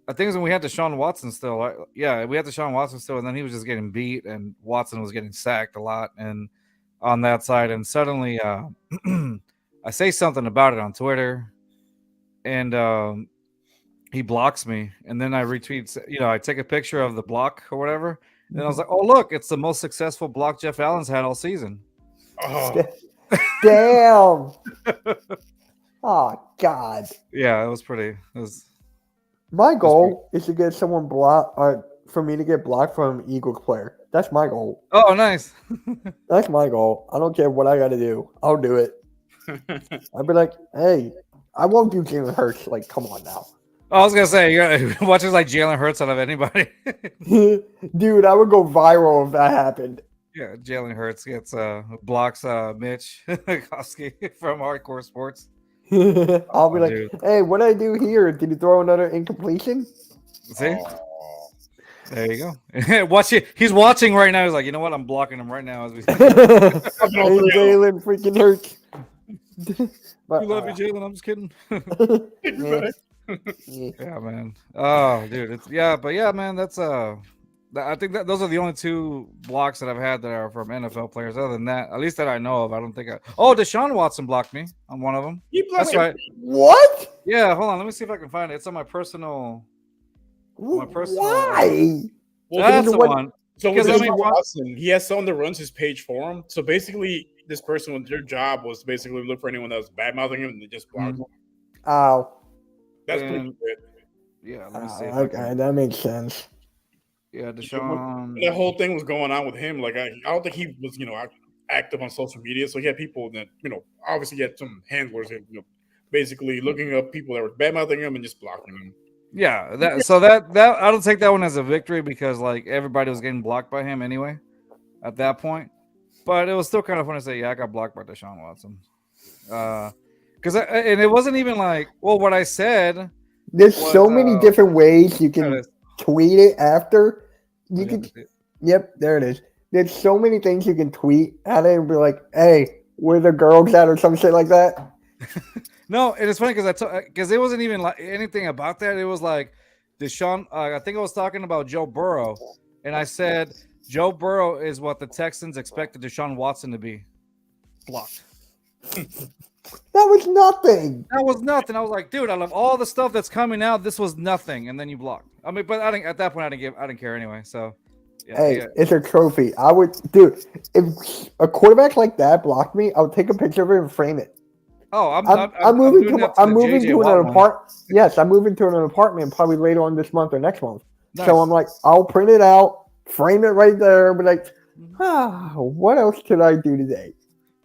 I think it was when we had Deshaun Watson still. Right? Yeah, we had Deshaun Watson still, and then he was just getting beat, and Watson was getting sacked a lot, and on that side, and suddenly I say something about it on Twitter, and he blocks me, and then I retweet. I take a picture of the block or whatever, and I was like, "Oh, look, it's the most successful block Jeff Allen's had all season." Oh, Damn. Oh, God. Yeah, it was pretty. It was. My goal is to get someone blocked, or for me to get blocked from an Eagles player. That's my goal. Oh, nice. That's my goal. I don't care what I got to do. I'll do it. I'd be like, hey, I won't do Jalen Hurts. Like, come on now. I was gonna say, you watches like Jalen Hurts out of anybody. Dude, I would go viral if that happened. Yeah, Jalen Hurts gets blocks Mitch Koski from Hardcore Sports. I'll be like, Dude. hey, what did I do here? Did you throw another incompletion? See, oh. There you go. Watch it. He's watching right now. He's like, you know what? I'm blocking him right now. As we Fucking all Hey, three of them. Jalen freaking hurts. But, you love you, Jalen. I'm just kidding. yeah. Yeah, man. Oh, dude. It's but yeah, man. That's I think that those are the only two blocks that I've had that are from NFL players. Other than that, at least that I know of, I don't think Oh, Deshaun Watson blocked me on one of them. He That's right. What? Yeah, hold on. Let me see if I can find it. It's on my personal. My personal. Why? Well, That's the what- one. So with Because, I Deshaun mean, Watson, he has someone that runs his page for him. So basically, this person, their job was basically look for anyone that was bad mouthing him and they just block him. Oh. That's pretty And- good. Yeah, let me see. If I Okay, can- that makes sense. Yeah, Deshaun. When that whole thing was going on with him, like I don't think he was, active on social media. So he had people that, obviously he had some handlers that, basically looking up people that were bad mouthing him and just blocking him. Yeah, that I don't take that one as a victory because like everybody was getting blocked by him anyway at that point. But it was still kind of fun to say, yeah, I got blocked by Deshaun Watson. And it wasn't even like, well, what I said. There's was, so many different ways you there can it is. tweet it after. You Yeah, could, yep, there it is. There's so many things you can tweet at it and be like, "Hey, where the girls at?" or some shit like that. No, and it's funny because it wasn't even like anything about that. It was like Deshaun. I think I was talking about Joe Burrow, and I said Joe Burrow is what the Texans expected Deshaun Watson to be. Blocked. That was nothing. That was nothing. I was like, dude, I love all the stuff that's coming out. This was nothing, and then you blocked. I mean, but I didn't. At that point, I didn't care anyway. So, yeah, Hey, yeah. it's a trophy. I would, dude. If a quarterback like that blocked me, I would take a picture of it and frame it. Oh, I'm moving doing to that to I'm the moving JJ to Watt an one. apartment. Yes, I'm moving to an apartment probably later on this month or next month. Nice. So I'm like, I'll print it out, frame it right there, but like, what else could I do today?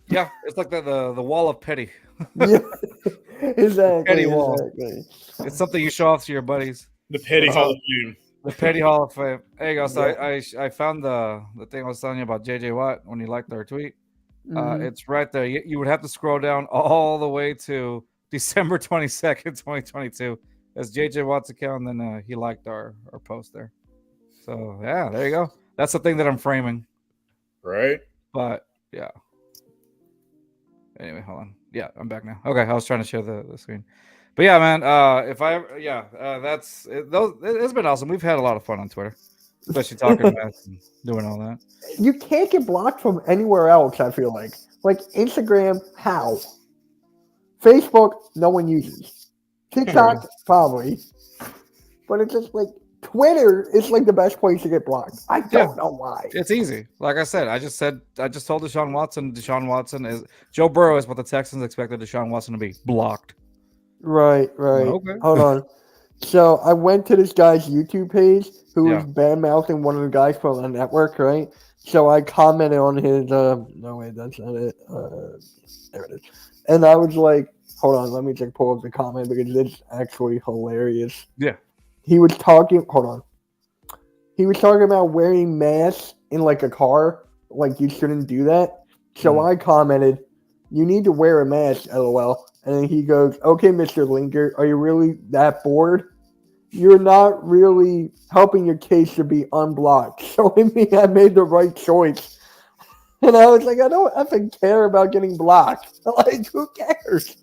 Yeah, it's like the wall of petty. Yeah, exactly. Petty wall. Exactly. It's something you show off to your buddies. The petty Hall of Fame. The Petty Hall of Fame. There you go. So I found the thing I was telling you about JJ Watt when you liked our tweet. Mhm. It's right there. You would have to scroll down all the way to December 22nd, 2022. That's JJ Watt's account, and then he liked our post there. So yeah, there you go. That's the thing that I'm framing. Right? But yeah. Anyway, hold on. Yeah, I'm back now. Okay, I was trying to share the screen. But yeah, man. That's it. It's been awesome. We've had a lot of fun on Twitter, especially talking about and doing all that. You can't get blocked from anywhere else. I feel like Instagram, how? Facebook, no one uses. TikTok, probably. But it's just like Twitter is like the best place to get blocked. I don't know why. It's easy. Like I said, I just told Deshaun Watson is Joe Burrow is what the Texans expected Deshaun Watson to be. Blocked. Right. Okay. Hold on. So I went to this guy's YouTube page who was Yeah. bad mouthing one of the guys from the network, right? So I commented on his no wait, that's not it. There it is. And I was like, hold on, let me just pull up the comment because it's actually hilarious. Yeah. He was talking He was talking about wearing masks in like a car, like you shouldn't do that. So I commented, "You need to wear a mask, LOL." And then he goes, "Okay, Mr. Linker, are you really that bored? You're not really helping your case to be unblocked." Showing me I made the right choice. And I was like, I don't effing care about getting blocked. Like, who cares?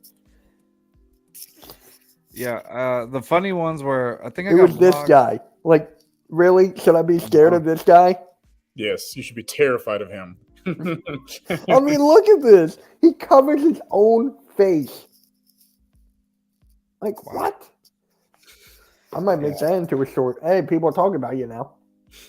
Yeah. The funny ones were I think I It got was this blocked. guy. Like, really? Should I be scared of this guy? Yes, you should be terrified of him. I mean, look at this. He covers his own face. Like, what? I might make that into a short. Hey, people are talking about you now.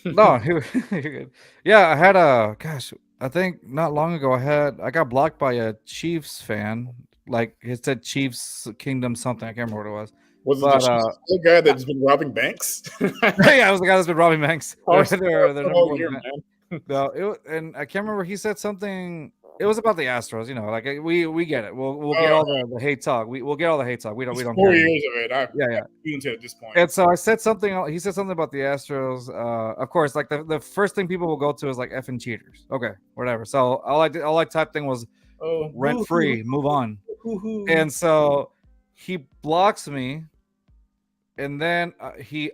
No, you're good. Yeah, I had I think not long ago I got blocked by a Chiefs fan. Like it said Chiefs Kingdom something. I can't remember what it was. Was it But, the guy that's been robbing banks? Yeah, I was the guy that's been robbing banks. Oh, They're number oh, one here, fan. man. No, and I can't remember. He said something. It was about the Astros. You know, like we get it. We'll get all the hate talk. We'll get all the hate talk. We don't It's care. 4 years of it. Yeah. Until at this point. And so I said something. He said something about the Astros. Of course, like the first thing people will go to is like effing cheaters. Okay, whatever. So all I typed thing was rent free. Move on. And so he blocks me. and then he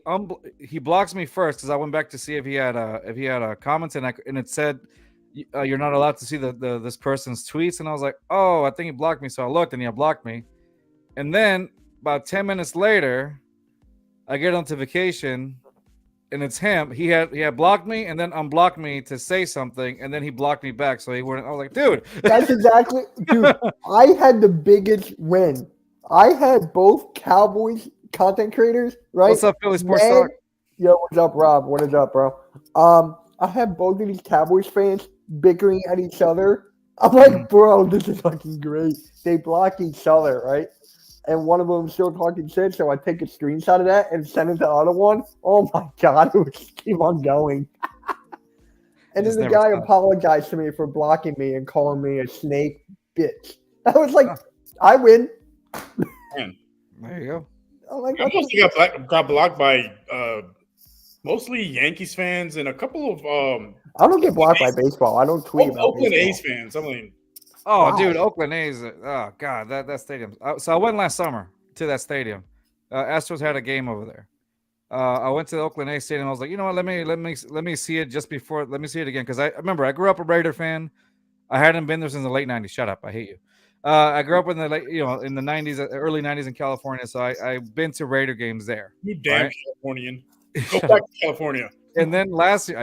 blocks me first because I went back to see if he had comments, and it said you're not allowed to see the this person's tweets, and I was like, oh, I think he blocked me. So I looked, and he had blocked me, and then about 10 minutes later, I get a notification, and it's him. He had blocked me and then unblocked me to say something, and then he blocked me back. So he wouldn't. I was like, dude, That's exactly, dude. I had the biggest win. I had both Cowboys content creators, right? what's up, Philly Sports Man- Talk? Yo, what's up, Rob? What is up, bro? I had both of these Cowboys fans bickering at each other. I'm like, bro, this is fucking great. They block each other, right? And one of them still talking shit, so I take a screenshot of that and send it to the other one. Oh my god, it would just keep on going. And then Just the never guy stop. apologized to me for blocking me and calling me a snake bitch. I was like, I win. There you go. I'm like, I mostly got blocked by mostly Yankees fans and a couple of I don't get blocked by baseball. I don't tweet about Oakland baseball. A's fans. I mean, Oh, Wow. dude, Oakland A's. Oh god, that stadium. So I went last summer to that stadium. Astros had a game over there. I went to the Oakland A's stadium. I was like, you know what? Let me see it just before. Let me see it again because I remember I grew up a Raider fan. I hadn't been there since the late '90s. Shut up, I hate you. I grew up in the in the '90s, early '90s in California. So I've been to Raider games there. you damn Right. Californian. Go back to California. And then last year,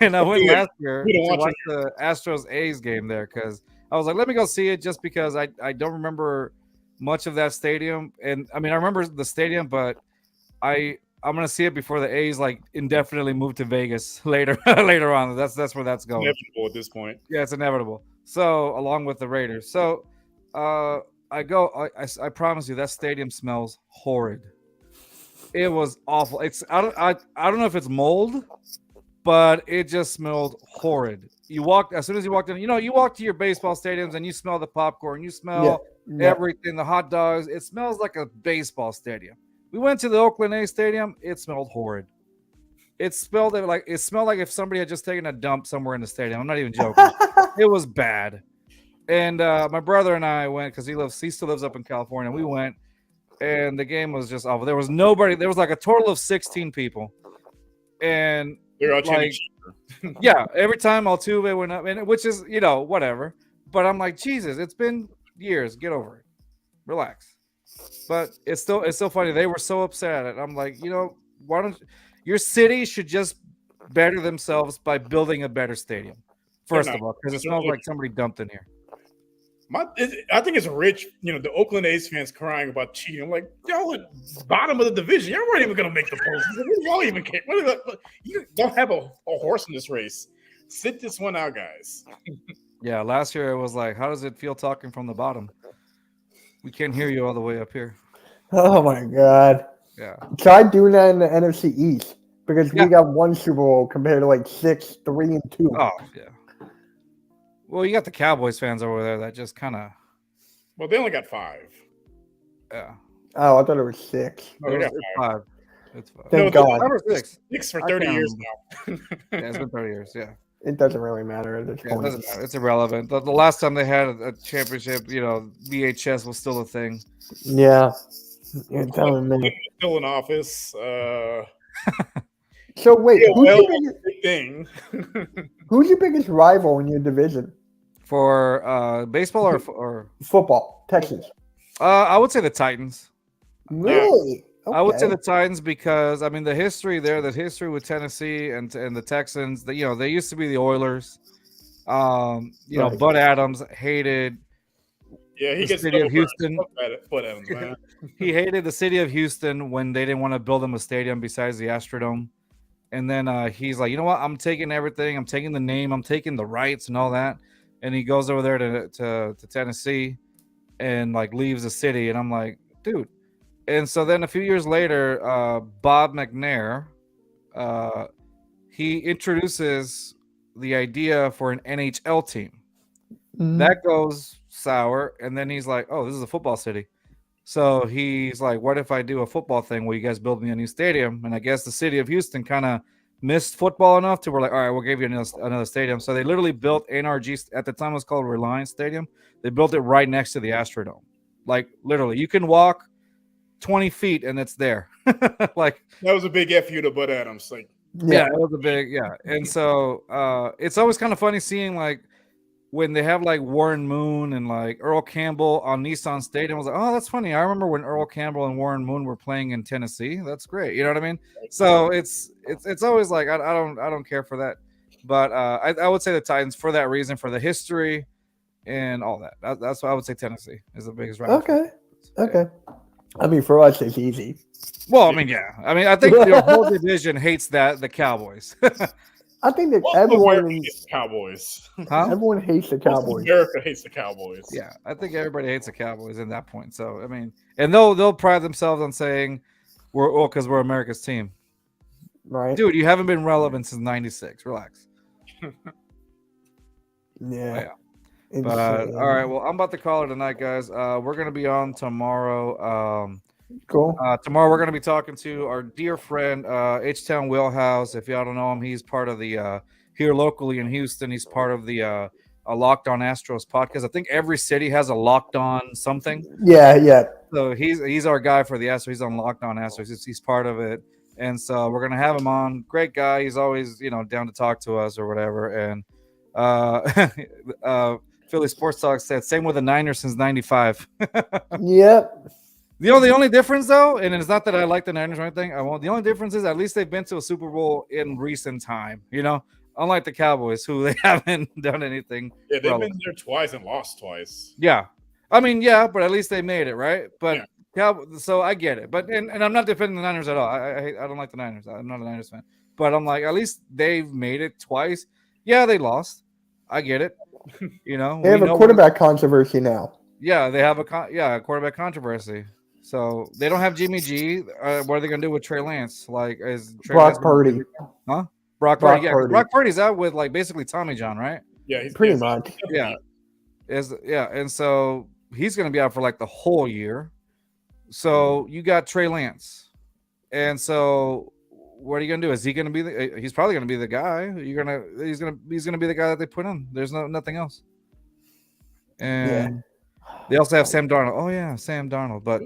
and I went We last year don't to watch watch the Astros A's game there because I was like, let me go see it just because I don't remember much of that stadium. And I mean, I remember the stadium, but I'm gonna see it before the A's like indefinitely move to Vegas later on. That's where that's going. Inevitable at this point. Yeah, it's inevitable. So along with the Raiders, so I promise you that stadium smells horrid. It was awful. I don't know if it's mold, but it just smelled horrid. As soon as you walked in, you walk to your baseball stadiums and you smell the popcorn, you smell Yeah. everything, the hot dogs. It smells like a baseball stadium. We went to the Oakland A's stadium. It smelled horrid. It smelled like if somebody had just taken a dump somewhere in the stadium. I'm not even joking. It was bad. And my brother and I went because he still lives up in California. We went, and the game was just awful. There was nobody. There was like a total of 16 people, and They're all like, yeah, every time Altuve went up, and which is whatever. But I'm like, Jesus, it's been years. Get over it. Relax. But it's still funny. They were so upset at it. I'm like, why don't your city should just better themselves by building a better stadium. First of all, because it smells like somebody dumped in here. I think it's rich. The Oakland A's fans crying about cheating. I'm like, y'all at bottom of the division. Y'all weren't even going to make the postseason. Y'all even care. You don't have a horse in this race. Sit this one out, guys. Yeah, last year it was like, how does it feel talking from the bottom? We can't hear you all the way up here. Oh my god. Yeah. Try doing that in the NFC East because Yeah. we got one Super Bowl compared to like 6, 3, and 2. Oh, yeah. Well, you got the Cowboys fans over there that just kind of, Well, they only got 5. yeah. Oh, I thought it was 6. No, they got It's 5. 5. It's 5. Thank No, God. Five or 6. 6 for I 30 can't years remember. now. Yeah, it's been 30 years. Yeah. It doesn't really matter at this Yeah, it point. doesn't matter. It's irrelevant. The last time they had a championship, VHS was still a thing. Yeah. You're telling me. Still in office. So wait, Big thing. who's your biggest rival in your division? For baseball or Football, Texas. I would say the Titans. Really? I would say Okay. the Titans because I mean the history with Tennessee and the Texans. They used to be the Oilers. Right. Bud Adams hated Yeah, he the gets city of Houston. Foot at him, man. He hated the city of Houston when they didn't want to build him a stadium besides the Astrodome. And then he's like, you know what? I'm taking everything. I'm taking the name. I'm taking the rights and all that. And he goes over there to Tennessee and like leaves the city. And I'm like, dude. And so then a few years later, Bob McNair, he introduces the idea for an NHL team. Mhm. That goes sour. And then he's like, oh, this is a football city. So he's like, what if I do a football thing where you guys build me a new stadium? And I guess the city of Houston kind of missed football enough to we're like, all right, we'll give you another stadium. So they literally built NRG. At the time it was called Reliance Stadium. They built it right next to the Astrodome. Like literally, you can walk 20 feet and it's there. Like That was a big FU to Bud Adams. Like, yeah, it was a big and so it's always kind of funny seeing like when they have like Warren Moon and like Earl Campbell on Nissan Stadium. I was like, oh, that's funny. I remember when Earl Campbell and Warren Moon were playing in Tennessee. That's great. You know what I mean? So it's always like I don't care for that, but I would say the Titans for that reason, for the history and all that. That's why I would say Tennessee is the biggest rival. Okay. I mean, for us, it's easy. Well, I mean, yeah. I mean, I think the whole division hates the Cowboys. I think that most of everyone, America hates the Cowboys. Huh? everyone hates the Most of Cowboys. America hates the Cowboys. Yeah, I think everybody hates the Cowboys in that point. So I mean, and they'll pride themselves on saying because we're America's team. Right? Dude, you haven't been relevant since '96. Relax. Yeah. But Insane. all right, well, I'm about to call it a night, guys. We're gonna be on tomorrow. Cool. Tomorrow we're gonna be talking to our dear friend H-Town Wheelhouse. If y'all don't know him, he's part of the here locally in Houston. He's part of the Locked On Astros podcast. I think every city has a Locked On something. Yeah. So he's our guy for the Astros. He's on Locked On Astros. He's part of it, and so we're gonna have him on. Great guy. He's always down to talk to us or whatever. And Philly Sports Talk said same with the Niners since '95. Yep. The only difference though, and it's not that I like the Niners or anything. The only difference is at least they've been to a Super Bowl in recent time. Unlike the Cowboys, who they haven't done anything. Yeah, they've relevant. been there twice and lost twice. Yeah, I mean, yeah, but at least they made it, right? But Yeah. so I get it. But and I'm not defending the Niners at all. I don't like the Niners. I'm not a Niners fan. But I'm like, at least they've made it twice. Yeah, they lost. I get it. They have a quarterback controversy now. Yeah, they have a quarterback controversy. So they don't have Jimmy G. What are they gonna do with Trey Lance? Like, is Trey Brock Lance Purdy. Huh? Brock Purdy. Yeah, Purdy. Brock Purdy's out with like basically Tommy John, right? Yeah, he's Pretty much. Yeah. And so he's gonna be out for like the whole year. So you got Trey Lance, and so what are you gonna do? Is he gonna be he's probably gonna be the guy. He's gonna be the guy that they put in. There's nothing else. And they also have Sam Darnold. Oh yeah, Sam Darnold. But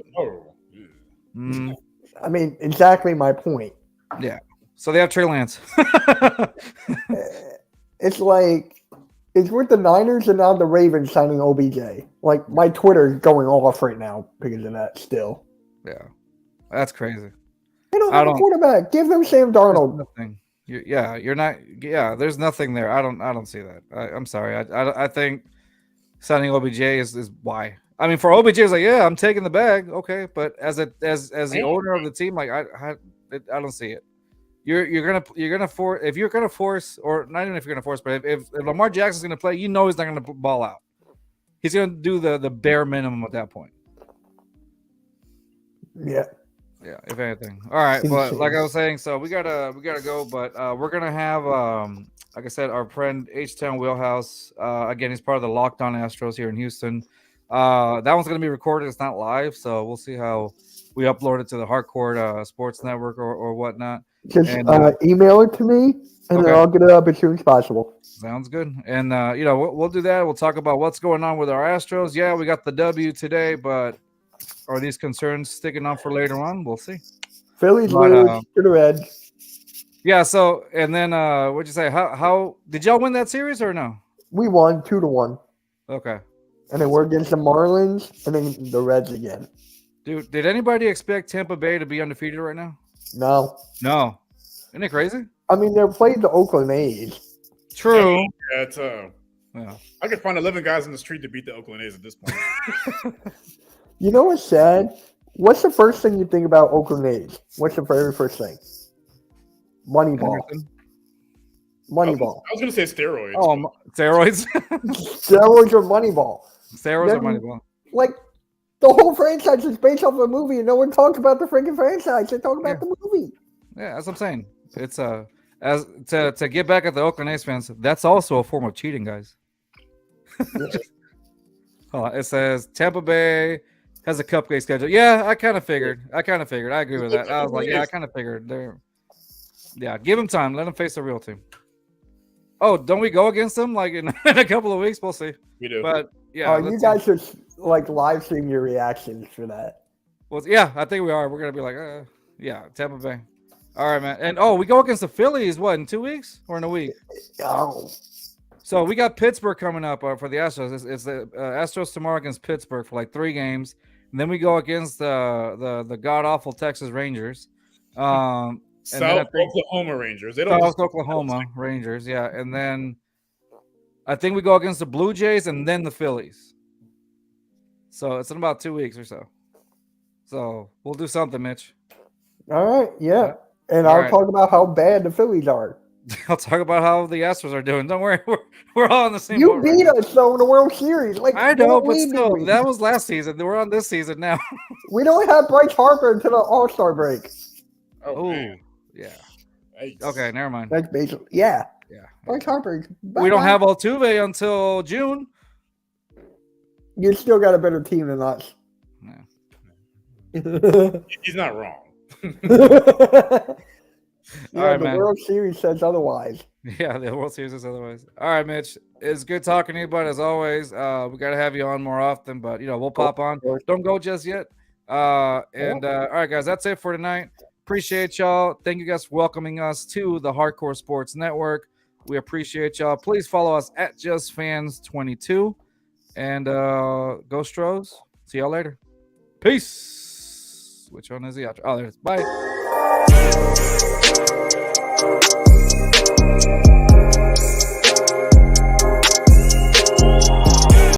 I mean, exactly my point. yeah. So they have Trey Lance. It's like it's with the Niners and now the Ravens signing OBJ. Like my Twitter's going off right now because of that. Still, Yeah, that's crazy. they don't have a quarterback. Give them Sam Darnold. Nothing. You're not. Yeah, there's nothing there. I don't see that. I'm sorry. I think signing OBJ is why. I mean, for OBJ, it's like, yeah, I'm taking the bag, okay. But as the owner of the team, like I don't see it. You're gonna force if you're gonna force, or not even if you're gonna force, but if Lamar Jackson's gonna play, he's not gonna ball out. He's gonna do the bare minimum at that point. Yeah. Yeah, if anything. All right, but like I was saying, so we gotta go, but we're gonna have like I said, our friend H-Town Wheelhouse. Again, he's part of the Locked On Astros here in Houston. That one's gonna be recorded, it's not live, so we'll see how we upload it to the Hardcore Sports Network or whatnot. Just email it to me, and then I'll get it up as soon as possible. Sounds good. And we'll do that. We'll talk about what's going on with our Astros. Yeah, we got the W today, but are these concerns sticking on for later on? We'll see. Phillies lose to the Reds. Yeah. So, and then what'd you say? How did y'all win that series or no? We won 2-1. Okay. And then we're against the Marlins, and then the Reds again. Dude, did anybody expect Tampa Bay to be undefeated right now? No. Isn't it crazy? I mean, they're playing the Oakland A's. True. Yeah, it's I could find 11 guys in the street to beat the Oakland A's at this point. You know what's sad? What's the first thing you think about Oakland A's? What's the very first thing? Moneyball. Moneyball. I was going to say steroids. Oh, steroids. Steroids or Moneyball. Steroids or Moneyball. Like, the whole franchise is based off a movie, and no one talks about the freaking franchise. They talk about the movie. Yeah, that's what I'm saying. It's as to get back at the Oakland A's fans, that's also a form of cheating, guys. It says Tampa Bay has a cupcake schedule. Yeah, I kind of figured. I agree with that. I was like, yeah, I kind of figured. Yeah, give them time. Let them face the real team. Oh, don't we go against them like in a couple of weeks? We'll see. We do. But yeah, you guys should like live stream your reactions for that. Well, yeah, I think we are. We're gonna be like, yeah, Tampa Bay. All right, man. And we go against the Phillies. What, in 2 weeks or in a week? Oh, So we got Pittsburgh coming up for the Astros. It's the Astros tomorrow against Pittsburgh for like 3 games. And then we go against the god awful Texas Rangers. And then I South think Oklahoma Rangers. They don't. South Oklahoma Rangers, yeah. And then I think we go against the Blue Jays and then the Phillies. So it's in about 2 weeks or so. So we'll do something, Mitch. all right, yeah. And All I'll right. talk about how bad the Phillies are. I'll talk about how the Astros are doing. Don't worry, we're all on the same You boat right beat now. us though in the World Series. Like I know, what but we still, doing? that was last season. We're on this season now. We don't have Bryce Harper until the All-Star break. Oh, man. yeah. Yikes. Okay, never mind. That's basically yeah. Yeah. Bryce Harper. We don't have Altuve until June. You still got a better team than us. Yeah. He's not wrong. Yeah, All right, the man. World Series says otherwise. Yeah, the World Series is otherwise. All right, Mitch. It's good talking to you, but as always, we gotta have you on more often. But we'll pop on. course. Don't go just yet. All right, guys, that's it for tonight. Appreciate y'all. Thank you guys for welcoming us to the Hardcore Sports Network. We appreciate y'all. Please follow us at JustFans22. And go Stros. See y'all later. Peace. Which one is the outro? Oh, there's bye.